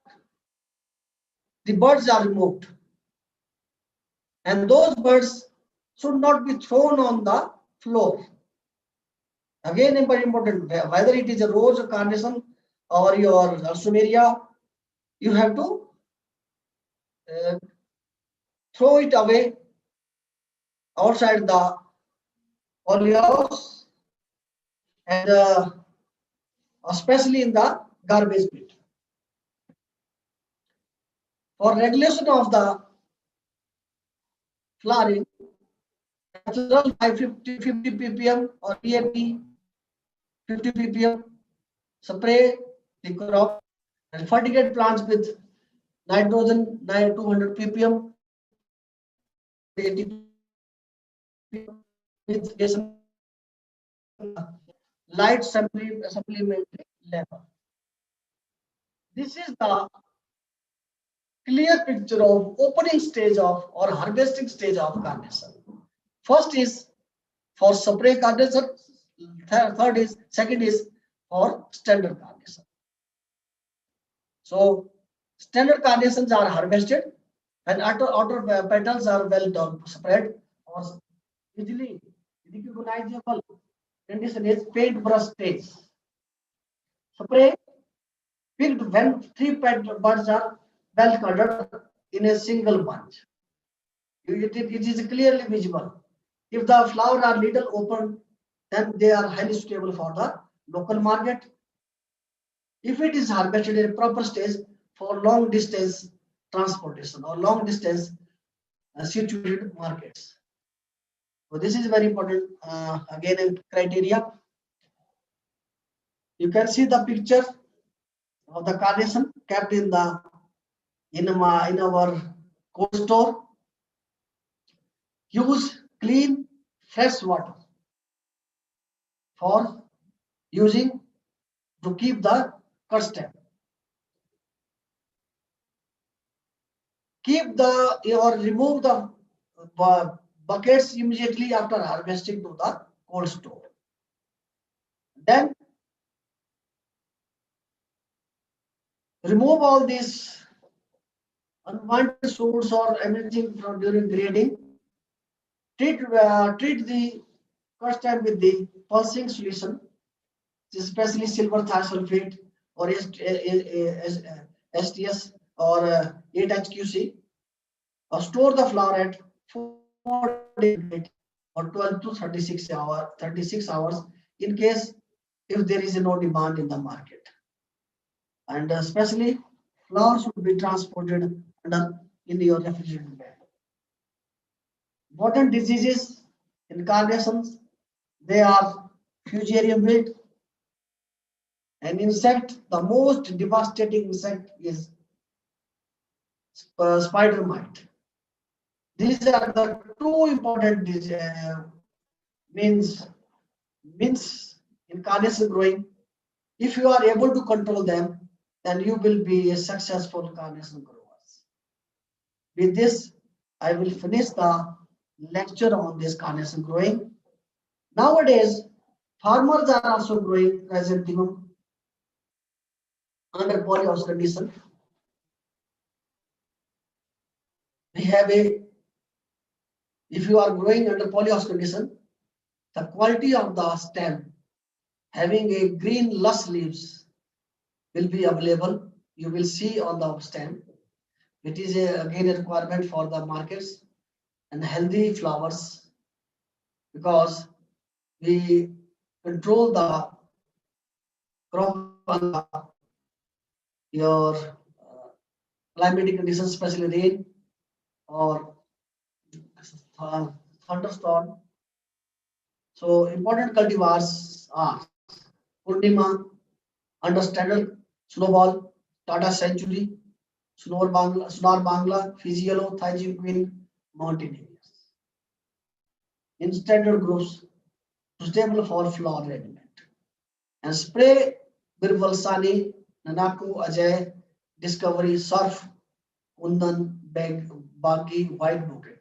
the buds are removed. And those birds should not be thrown on the floor. Again, very important, whether it is a rose, a carnation, or your alsumeria, you have to throw it away outside the oleos and especially in the garbage pit. For regulation of the flowering, natural by 50 ppm or EAP 50 ppm, spray the crop and fertigate plants with nitrogen 200 ppm, 80 with light supplement level. This is the clear picture of opening stage of or harvesting stage of carnation. First is for spray carnation, second is for standard carnation. So standard carnations are harvested and outer petals are well done, spread or easily recognizable. Condition is paintbrush stage. Spray picked when three buds are well covered in a single bunch. It is clearly visible. If the flowers are little open, then they are highly suitable for the local market. If it is harvested in a proper stage for long distance transportation or long distance situated markets. So this is very important again in criteria. You can see the picture of the carnation kept in our cold store. Use clean fresh water for using to keep the cut stem. Keep the or remove the buckets immediately after harvesting to the cold store. Then remove all these unwanted shoots or anything from during grading. Treat the cut stem with the pulsing solution, especially silver thiosulfate or STS or 8-HQC. Store the flower at 4 days or 12 to 36 hours in case if there is no demand in the market. And especially flowers should be transported under in your refrigerator bag. Important diseases in carnations, they are fusarium wilt, an insect. The most devastating insect is spider mite. These are the two important means in carnation growing. If you are able to control them, then you will be a successful carnation growers. With this, I will finish the lecture on this carnation growing. Nowadays, farmers are also growing chrysanthemum under polyhouse condition. We have a, if you are growing under polyhouse condition, the quality of the stem having a green lush leaves will be available. You will see on the stem. It is again a requirement for the markets and healthy flowers, because we control the crop under your climatic conditions, especially rain or thunderstorm. So important cultivars are Purnima, under standard snowball, Tata Century, Sonar Bangla, Fiziolo, Thaiji Queen, Mountain areas. In standard groups, suitable for flower arrangement. And spray Birbal Sani, Nanaku, Ajay, Discovery, Surf, Kundan, Bagi, White Bouquet.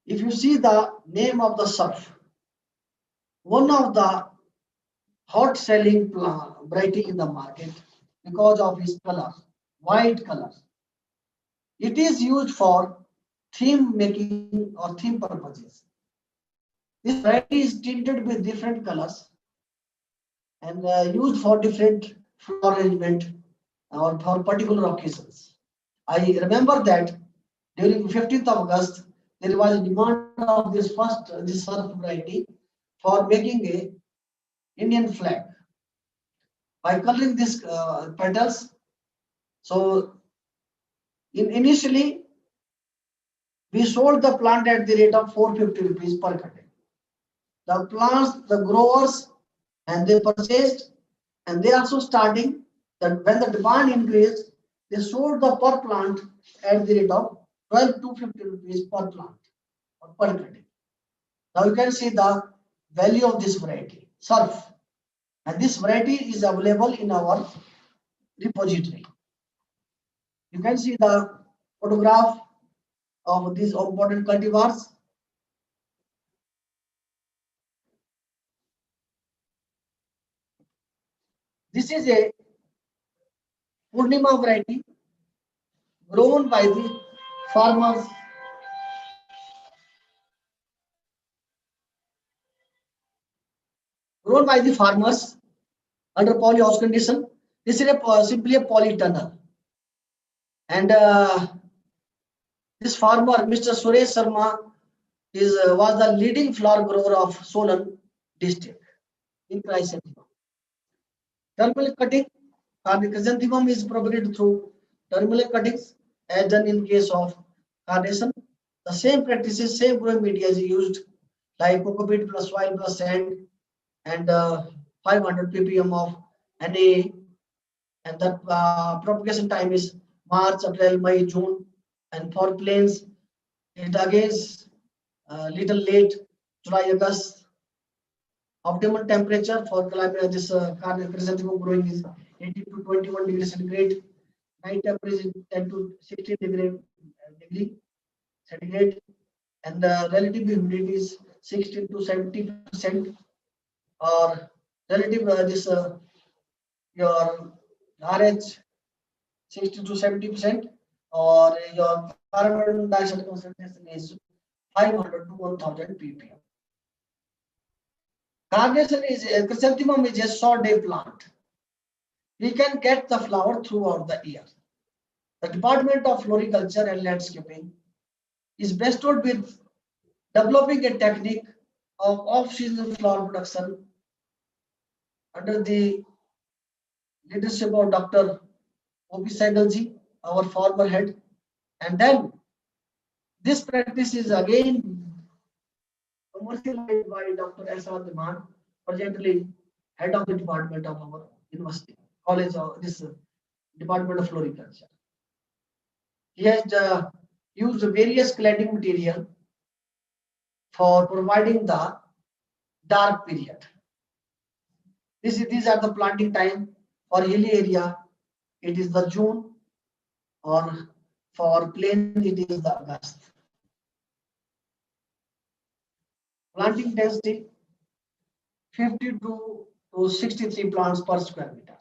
If you see the name of the surf, one of the hot selling variety in the market because of its color, white color. It is used for theme making or theme purposes. This variety is tinted with different colors and used for different flower arrangement or for particular occasions. I remember that during 15th of August, there was a demand of this surf variety for making a Indian flag by coloring these petals. So initially, we sold the plant at the rate of 450 rupees per cutting. The plants, the growers, and they purchased, and they also starting that when the demand increased, they sold the per plant at the rate of 12 to 50 rupees per plant or per cutting. Now you can see the value of this variety, surf, and this variety is available in our repository. You can see the photograph of these important cultivars. This is a Purnima variety grown by the farmers. Grown by the farmers under polyhouse condition. This is simply a polytunnel. And this farmer, Mr. Suresh Sharma, was the leading flower grower of Solan district in chrysanthemum. Terminal cutting, chrysanthemum is propagated through terminal cuttings, as done in case of carnation. The same practices, same growing media is used, like cocopeat plus soil plus sand, and 500 ppm of NA, and that propagation time is March, April, May, June, and for plains it again is little late, July, August. Optimal temperature for climate this chrysanthemum growing is 18 to 21 degrees centigrade. Night temperature is 10 to 16 degree centigrade, and the relative humidity is 16 to 70%, or relative your RH 60 to 70%, or your carbon dioxide concentration is 500 to 1000 ppm. Carnation is chrysanthemum is a short day plant. We can get the flower throughout the year. The Department of Floriculture and Landscaping is bestowed with developing a technique of off-season flower production under the leadership of Dr. O.P. Saigalji, our former head. And then this practice is again commercialized by Dr. S.R. Diman, presently head of the department of our university, college of this Department of Floriculture. He has used various cladding material for providing the dark period. These are the planting time for hilly area. It is the June, or for plain it is the August. Planting density 52 to 63 plants per square meter.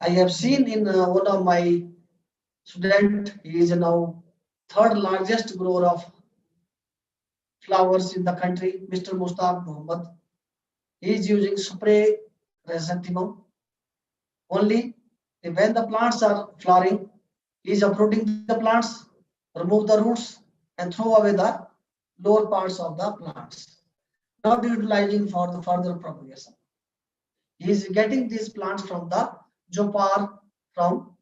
I have seen in one of my student, he is now third largest grower of flowers in the country, Mr. Mustaq Muhammad. He is using spray chrysanthemum. Only when the plants are flowering, he is uprooting the plants, remove the roots, and throw away the lower parts of the plants, not utilizing for the further propagation. He is getting these plants from the Jopar from,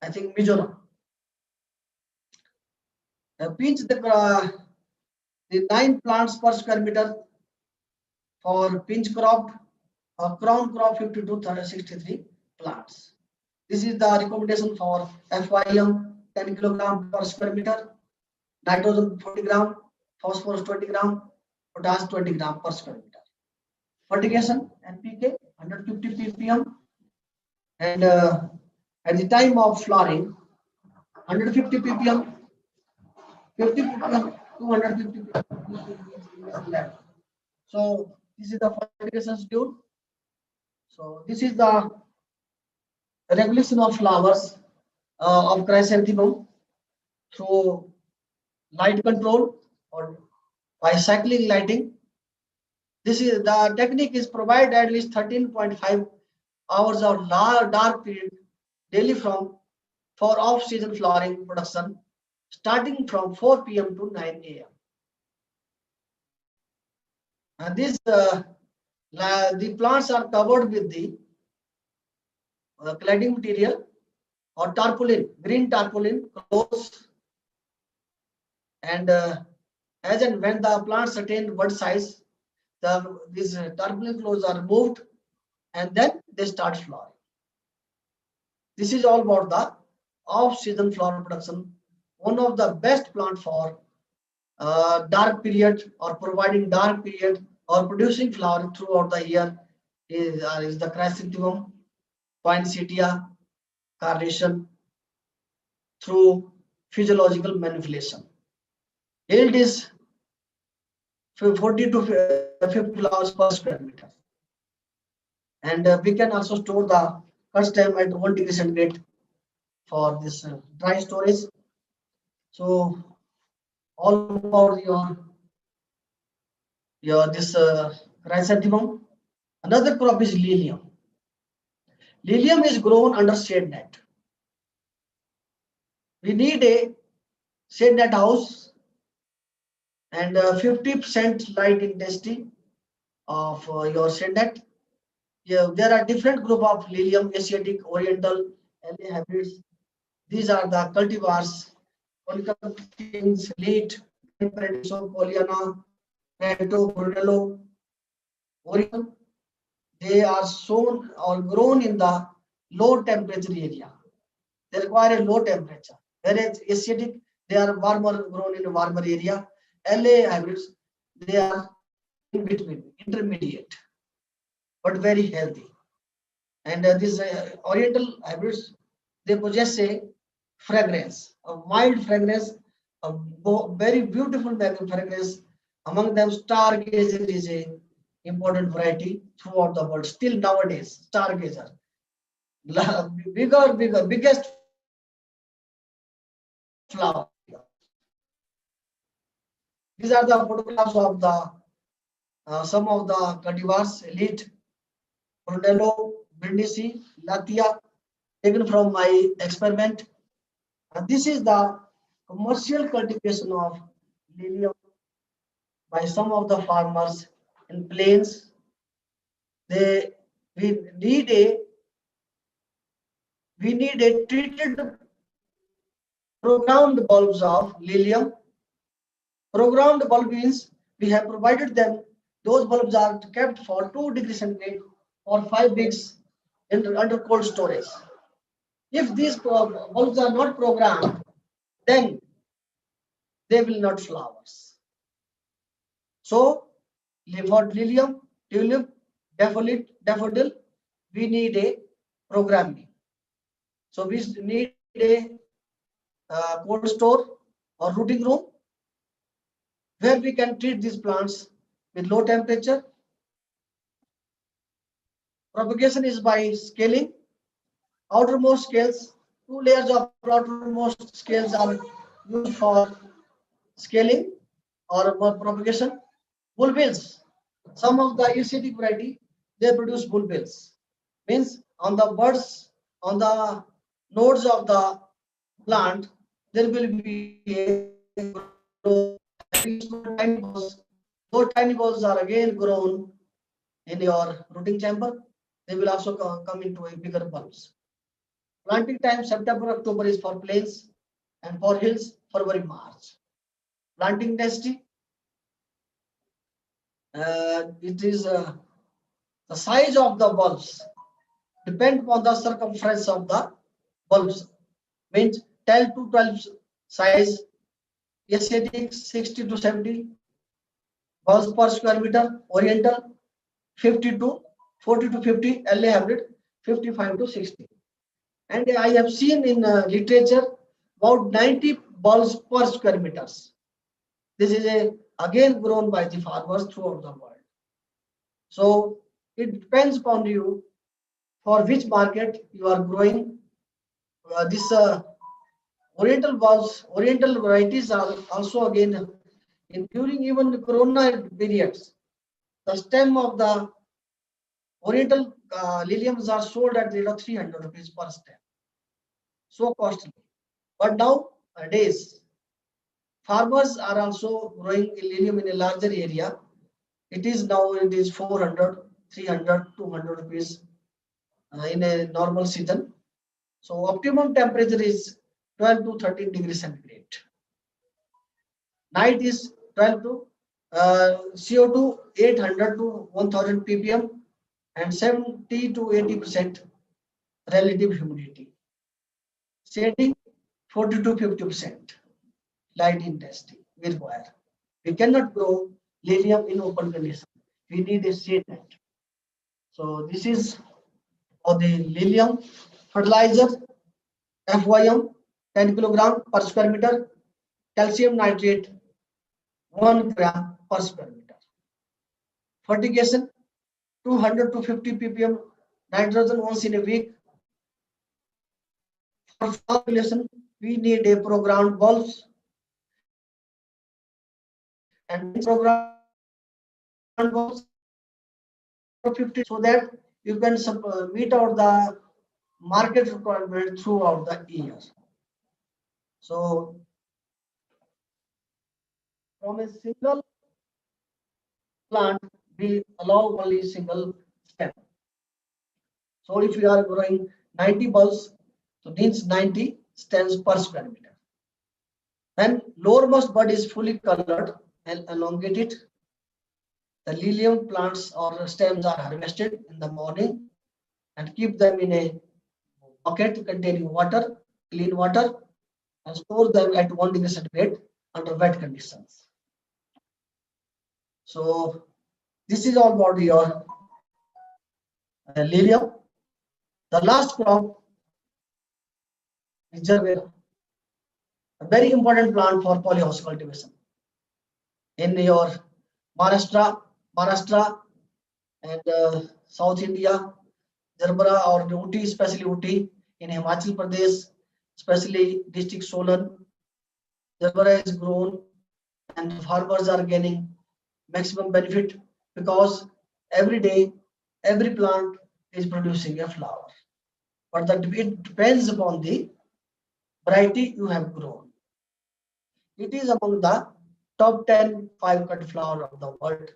I think, Mizoram. Pinch the 9 plants per square meter for pinch crop or crown crop 52 to 63 plants. This is the recommendation for FYM 10 kilogram per square meter, nitrogen 40 gram, phosphorus 20 gram, potash 20 gram per square meter. Fertigation NPK 150 ppm, and at the time of flowering 150 ppm, 50 ppm, 250 ppm. So this is the fertigation schedule. So this is the regulation of flowers of chrysanthemum through light control or by cycling lighting. This is the technique is provide at least 13.5 hours of dark period daily for off-season flowering production, starting from 4 p.m. to 9 a.m. And the plants are covered with the cladding material or tarpaulin, green tarpaulin clothes, and as and when the plants attain bud size, these tarpaulin clothes are removed and then they start flowering. This is all about the off-season flower production. One of the best plant for dark period or providing dark period or producing flower throughout the year is the chrysanthemum, poinsettia, carnation through physiological manipulation. Yield is 40 to 50 flowers per square meter. And we can also store the custom at 1 degree centigrade for this dry storage. So all about your this chrysanthemum. Another crop is lilium. Lilium is grown under shade net. We need a shade net house and 50% light intensity of your shade net. Yeah, there are different group of lilium, Asiatic, Oriental, LA hybrids. These are the cultivars, Kings, Leet, Paradiso, Poliana, Reto, Brunello, Orion. They are sown or grown in the low temperature area. They require a low temperature. Whereas Asiatic, they are warmer, grown in a warmer area. LA hybrids, they are in between, intermediate, but very healthy. And these Oriental hybrids, they possess a fragrance, a mild fragrance, a very beautiful fragrance. Among them, stargazer is a important variety throughout the world. Still nowadays, stargazer, biggest flower. These are the photographs of the some of the cultivars, Elite, Brunello, Brindisi, Latia, taken from my experiment. And this is the commercial cultivation of lilium by some of the farmers in plains. They we need a we need a treated programmed bulbs of lilium. Programmed bulb means we have provided them. Those bulbs are kept for 2 degrees centigrade or 5 weeks under cold storage. If these bulbs are not programmed, then they will not flowers. So, for lilium, tulip, daffodil, we need a programming. So we need a cold store or rooting room where we can treat these plants with low temperature. Propagation is by scaling. Outermost scales, 2 layers of outermost scales are used for scaling or propagation. Bulbils, some of the aesthetic variety, they produce bulbils. Means on the buds, on the nodes of the plant, there will be a growth having small tiny balls. Those tiny balls are again grown in your rooting chamber. They will also come into a bigger bulbs. Planting time September, October is for plains, and for hills February, March. Planting density, it is the size of the bulbs depend upon the circumference of the bulbs. Means 10 to 12 size, asiatic 60 to 70 bulbs per square meter, oriental 50 to 40 to 50, LA hybrid 55 to 60. And I have seen in literature about 90 bulbs per square meters. This is again grown by the farmers throughout the world. So it depends upon you for which market you are growing. This oriental bulbs, oriental varieties are also again in during even the corona periods. The stem of the oriental liliums are sold at the rate of 300 rupees per stem. So costly. But nowadays, farmers are also growing lilium in a larger area. It is 400, 300, 200 rupees in a normal season. So optimum temperature is 12 to 13 degrees centigrade. Night is 12 to CO2 800 to 1000 ppm and 70 to 80% relative humidity. Shading 40 to 50% light intensity we require. We cannot grow lilium in open condition. We need a shade net. So this is for the lilium fertilizer FYM 10 kilogram per square meter, calcium nitrate 1 gram per square meter. Fertigation 200 to 50 ppm nitrogen once in a week. For formulation, we need a programmed bulbs and programmed bulbs for 50 so that you can meet out the market requirement throughout the year. So from a single plant, we allow only single stem. So if you are growing 90 bulbs, so means 90 stems per square meter. When lowermost bud is fully colored and elongated, the lilium plants or stems are harvested in the morning and keep them in a bucket containing water, clean water, and store them at 1 degree centigrade under wet conditions. So this is all about your lilium. The last crop is gerbera, a very important plant for polyhouse cultivation. In your Maharashtra and South India, gerbera or Uti, especially Uti, in Himachal Pradesh, especially district Solan, gerbera is grown and farmers are gaining maximum benefit because every day, every plant is producing a flower. But it depends upon the variety you have grown. It is among the top 10 5 cut flower of the world.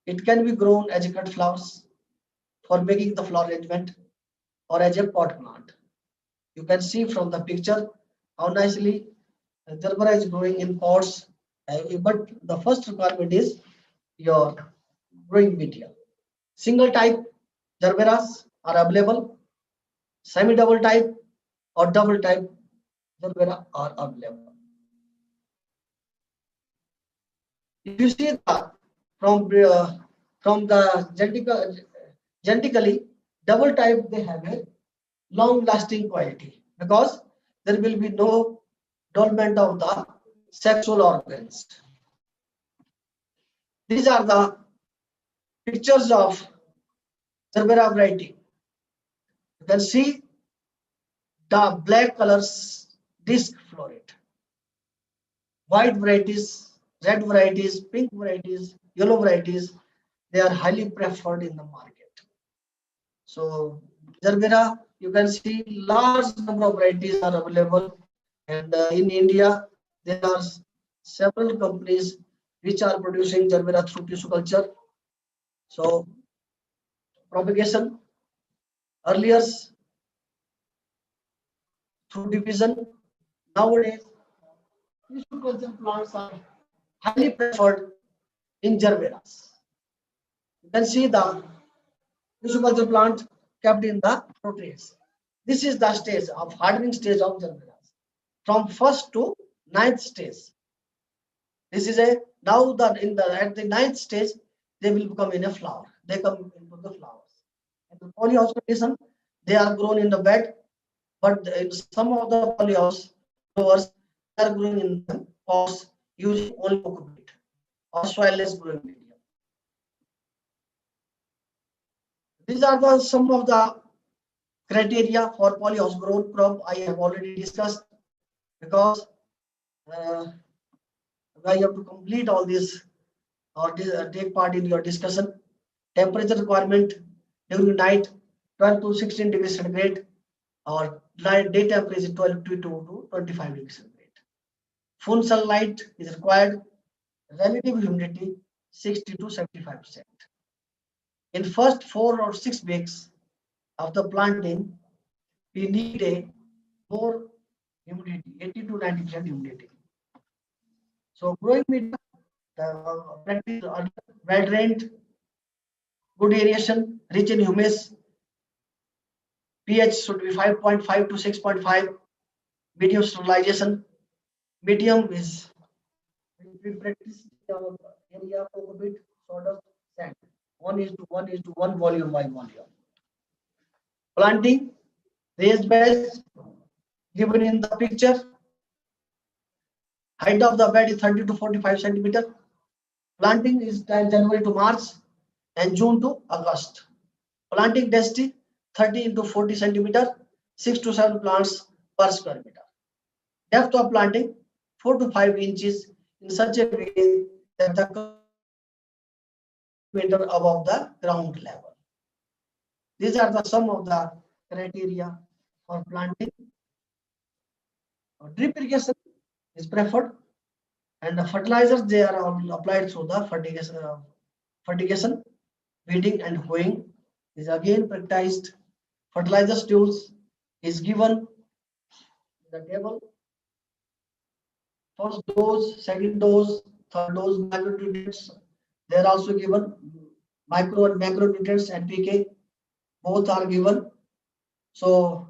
It can be grown as a cut flowers for making the flower arrangement or as a pot plant. You can see from the picture how nicely Gerbera is growing in pots. But the first requirement is your growing media. Single type Gerberas are available. Semi-double type or double type Gerbera are available. If you see the from the genetically double type, they have a long lasting quality because there will be no development of the sexual organs. These are the pictures of Gerbera variety. You can see the black colors disc floret, white varieties, red varieties, pink varieties, yellow varieties, they are highly preferred in the market. So Gerbera, you can see large number of varieties are available, and in India there are several companies which are producing Gerbera through tissue culture. So propagation earlier through division. Nowadays tissue culture plants are highly preferred in Gerberas. You can see the tissue culture plant kept in the protease. This is the stage of hardening stage of Gerberas. From first to ninth stage. This is a now that at the ninth stage they will become in a flower. They come into the flowers. In the polyhouse condition, they are grown in the bed, but in some of the polyhouse growers they are growing in the pots using only coconut or soilless growing medium. These are the some of the criteria for polyhouse grown crop I have already discussed because I have to complete all this or take part in your discussion. Temperature requirement during night 12 to 16 degrees centigrade or day temperature 12 to 25 degrees centigrade. Full sunlight is required. Relative humidity 60 to 75%. In first 4 or 6 weeks of the planting, we need a more humidity, 80 to 90% humidity. So growing media, the practice well drained, good aeration, rich in humus, pH should be 5.5 to 6.5, medium sterilization. Medium is we practice in our area for a bit sort sand. 1:1 volume by volume. Planting, raised beds given in the picture. Height of the bed is 30 to 45 centimeter. Planting is January to March and June to August. Planting density 30 into 40 centimeter, 6 to 7 plants per square meter. Depth of planting 4 to 5 inches in such a way that the meter above the ground level. These are the some of the criteria for planting. Drip irrigation is preferred, and the fertilizers they are all applied through the fertigation, weeding and hoeing is again practiced. Fertilizer tools is given in the table. First dose, second dose, third dose micronutrients. They are also given micro and macronutrients and PK. Both are given. So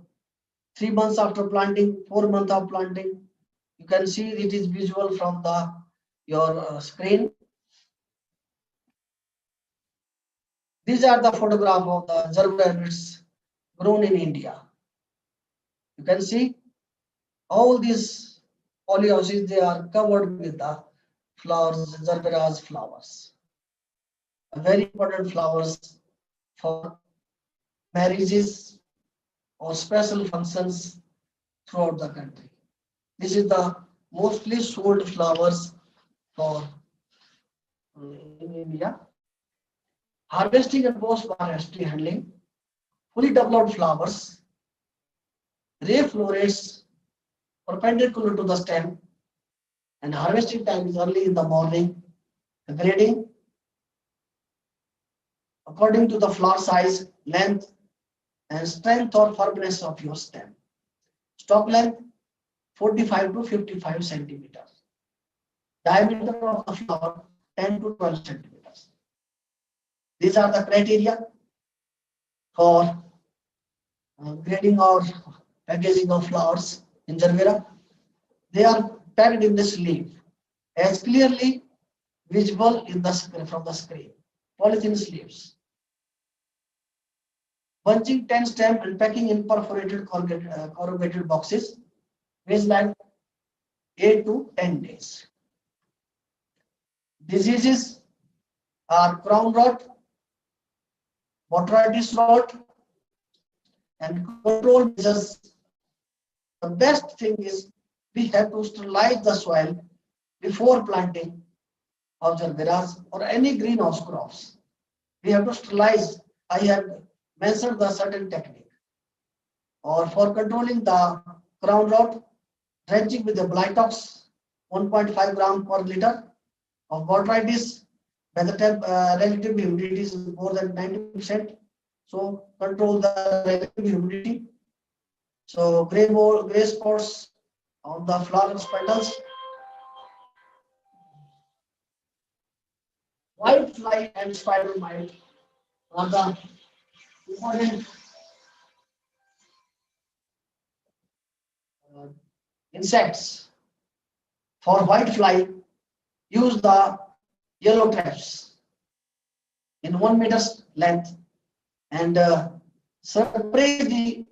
3 months after planting, 4 months of planting, you can see it is visual from the your screen. These are the photograph of the Gerbera rabbits grown in India. You can see all these polyhouses, they are covered with the flowers, Gerbera's flowers. Very important flowers for marriages or special functions throughout the country. This is the mostly sold flowers for in India. Harvesting and post-harvesting handling, fully developed flowers, ray florets perpendicular to the stem, and harvesting time is early in the morning. The grading according to the flower size, length, and strength or firmness of your stem. Stalk length 45 to 55 centimeters. Diameter of the flower 10 to 12 centimeters. These are the criteria for grading or packaging of flowers in Jarvera. They are packed in this leaf as clearly visible in the from the screen. Polythene sleeves. Bunching 10 stem and packing in perforated corrugated boxes. Waistline 8 to 10 days. Diseases are crown rot, botrytis rot, and control measures. The best thing is we have to sterilize the soil before planting of jarberas or any greenhouse crops. We have to sterilize. I have mentioned the certain technique. Or for controlling the crown rot, drenching with the Blytox 1.5 gram per liter of botrytis by the relative humidity is more than 90%. So control the relative humidity. So gray spots on the flower petals. White fly and spider mite are the important insects. For white fly, use the yellow traps in 1 meter length and spray the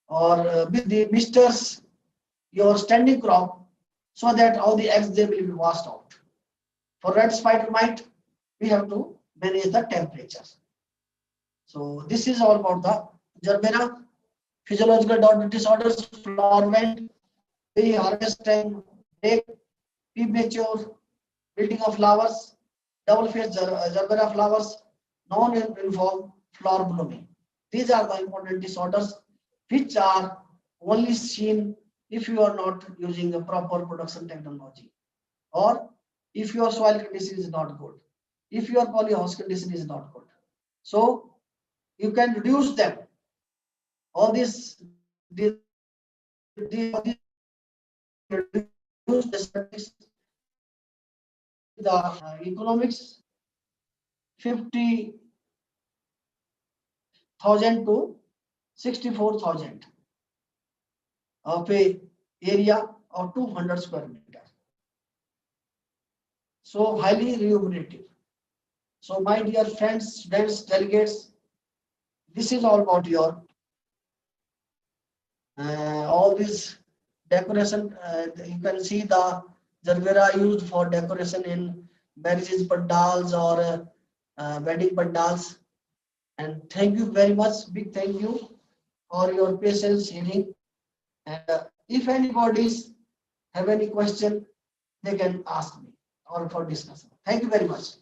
or with the misters your standing crop so that all the eggs they will be washed out. For red spider mite, we have to manage the temperature. So this is all about the Jarvera. Physiological disorders, flower bend, harvest time, break, premature building of flowers, double phase Jarvera flowers, non-uniform flower blooming. These are the important disorders which are only seen if you are not using a proper production technology, or if your soil condition is not good, if your polyhouse condition is not good. So you can reduce them. All this the economics 50,000 to 64,000 of a area of 200 square meter. So highly remunerative. So my dear friends, students, delegates, this is all about your all this decoration. You can see the Jarvera used for decoration in marriages pandals or wedding pandals. And thank you very much. Big thank you for your patience hearing. And if anybody's have any question, they can ask me or for discussion. Thank you very much.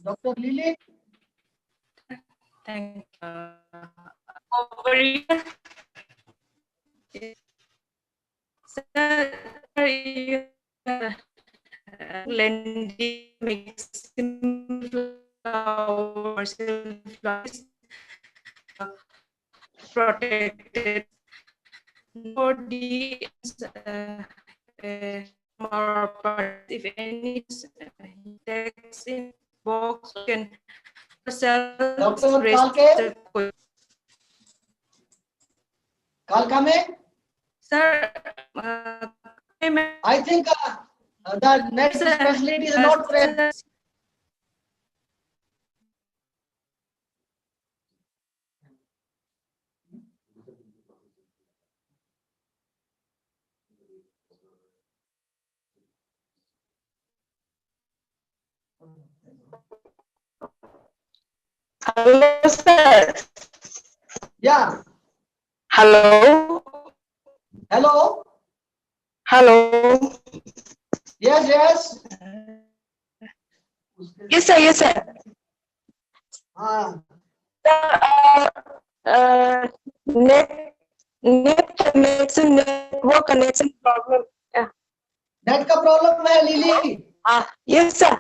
Dr. Lily. Thank you. Over here. Sir, you lending makes flowers protected. Nobody if any text in box can Dr. Kalke. Kalkame? Sir, I think the net facility is not present. Hello, sir. Yeah. Hello. Hello. Hello. Yes, yes. Yes, sir. Yes, sir. Ah. Sir, net network connection problem. Net का problem है lily, Yes, sir.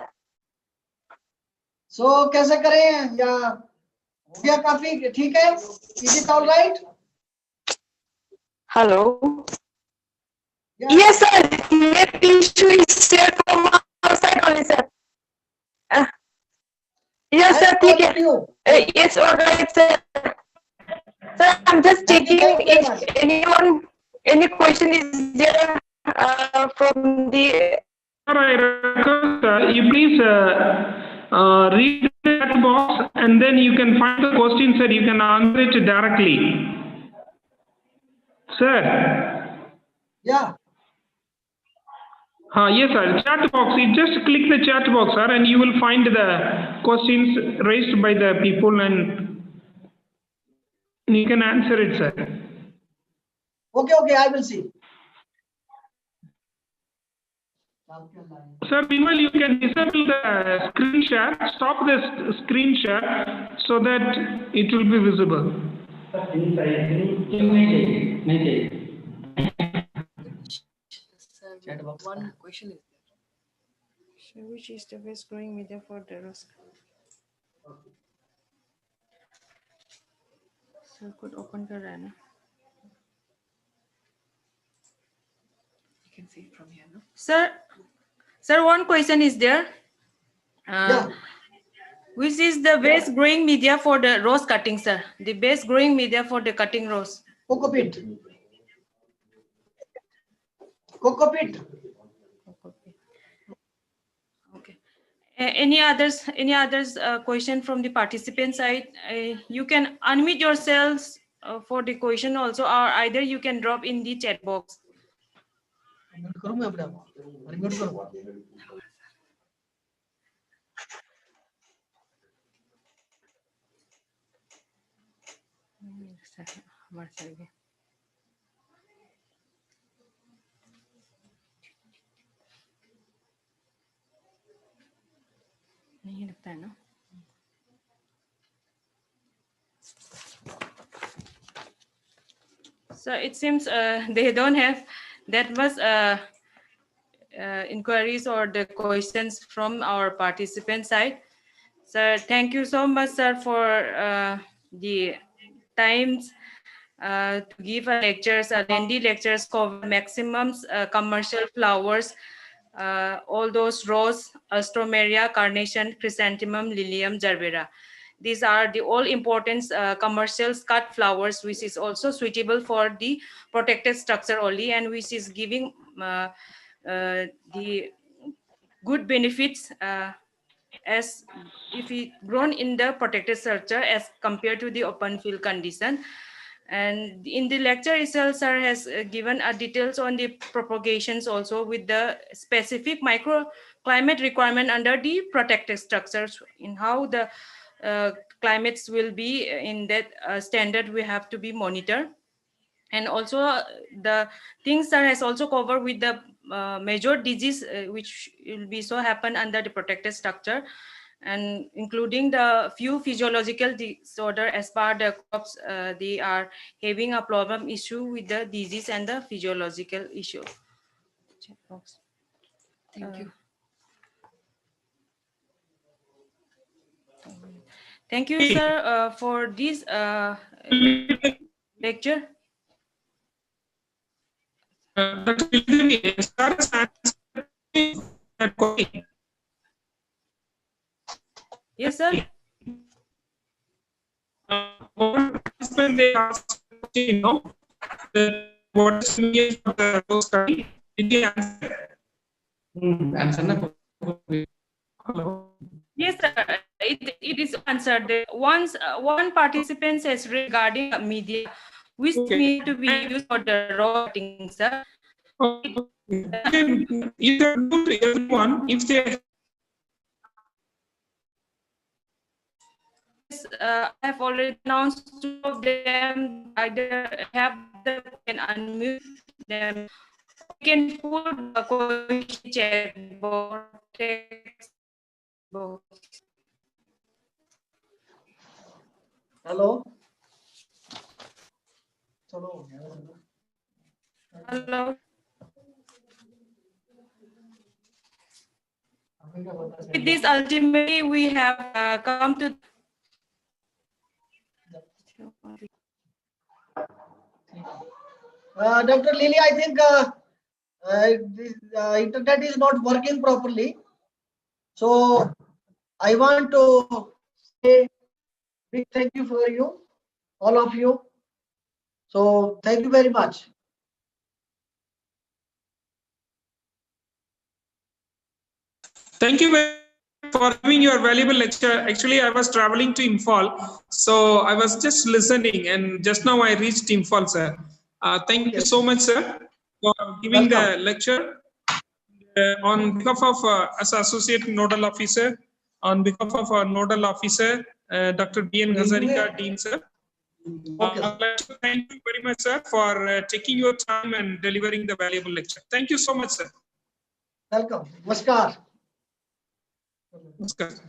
सो कैसे करें, या हो गया काफी ठीक है? Is it all right? Hello. Yes, sir. Net issue is there from our side only, sir. Yes, sir. ठीक है. Yes, all right, sir. Sir, I'm just Thank you checking very if much. any question is there from the. Sir, I request you please read the chat box and then you can find the question, sir. You can answer it directly. Sir. Yeah. Yes, sir. Chat box. You just click the chat box, sir, and you will find the questions raised by the people and you can answer it, sir. Okay, I will see. Sir, meanwhile, you can disable the screen share, stop the screen share so that it will be visible. One question is there. So which is the best growing media for the rose? So could open the rana. You can see it from here, no? Sir, one question is there. Yeah. Which is the best growing media for the rose cutting, sir? The best growing media for the cutting rose. Cocopeat. Cocopeat. Okay. Any others question from the participant side? You can unmute yourselves for the question also, or either you can drop in the chat box. नहीं लगता है ना? So it seems they don't have that much inquiries or the questions from our participant side. Sir, thank you so much, sir, for the times to give lectures, lengthy lectures cover maximums commercial flowers, all those rose, astromeria, carnation, chrysanthemum, lilium, gerbera. These are the all important commercial cut flowers, which is also suitable for the protected structure only, and which is giving the good benefits as if it grown in the protected structure as compared to the open field condition. And in the lecture itself, sir has given details on the propagations also with the specific microclimate requirement under the protected structures, in how the climates will be in that standard we have to be monitored. And also the things that has also covered with the major disease which will be so happen under the protected structure, and including the few physiological disorder as per the crops they are having a problem issue with the disease and the physiological issue. Thank you. Thank you, sir, for this lecture. Yes, sir. They asked, what is needed for the rose study? Did you answer? Hello. Yes, sir. It is answered. Once one participant says regarding media, which media to be used for the raw cutting, sir. You can do to everyone if they. Yes, I have already announced two of them. Either have the can unmute them. We can put the question chat box. Hello. Hello. With this, ultimately, we have come to. Dr. Lily, I think this internet is not working properly. So I want to say big thank you for you, all of you. So thank you very much. Thank you very much for giving your valuable lecture. Actually, I was traveling to Imphal, so I was just listening, and just now I reached Imphal, sir. Thank you so much, sir, for giving the lecture. On behalf of, as Associate Nodal Officer, on behalf of our Nodal Officer, Dr. B.N. Hazarika, Dean, sir. I'd like to thank you very much, sir, for taking your time and delivering the valuable lecture. Thank you so much, sir. Welcome. Namaskar. Namaskar.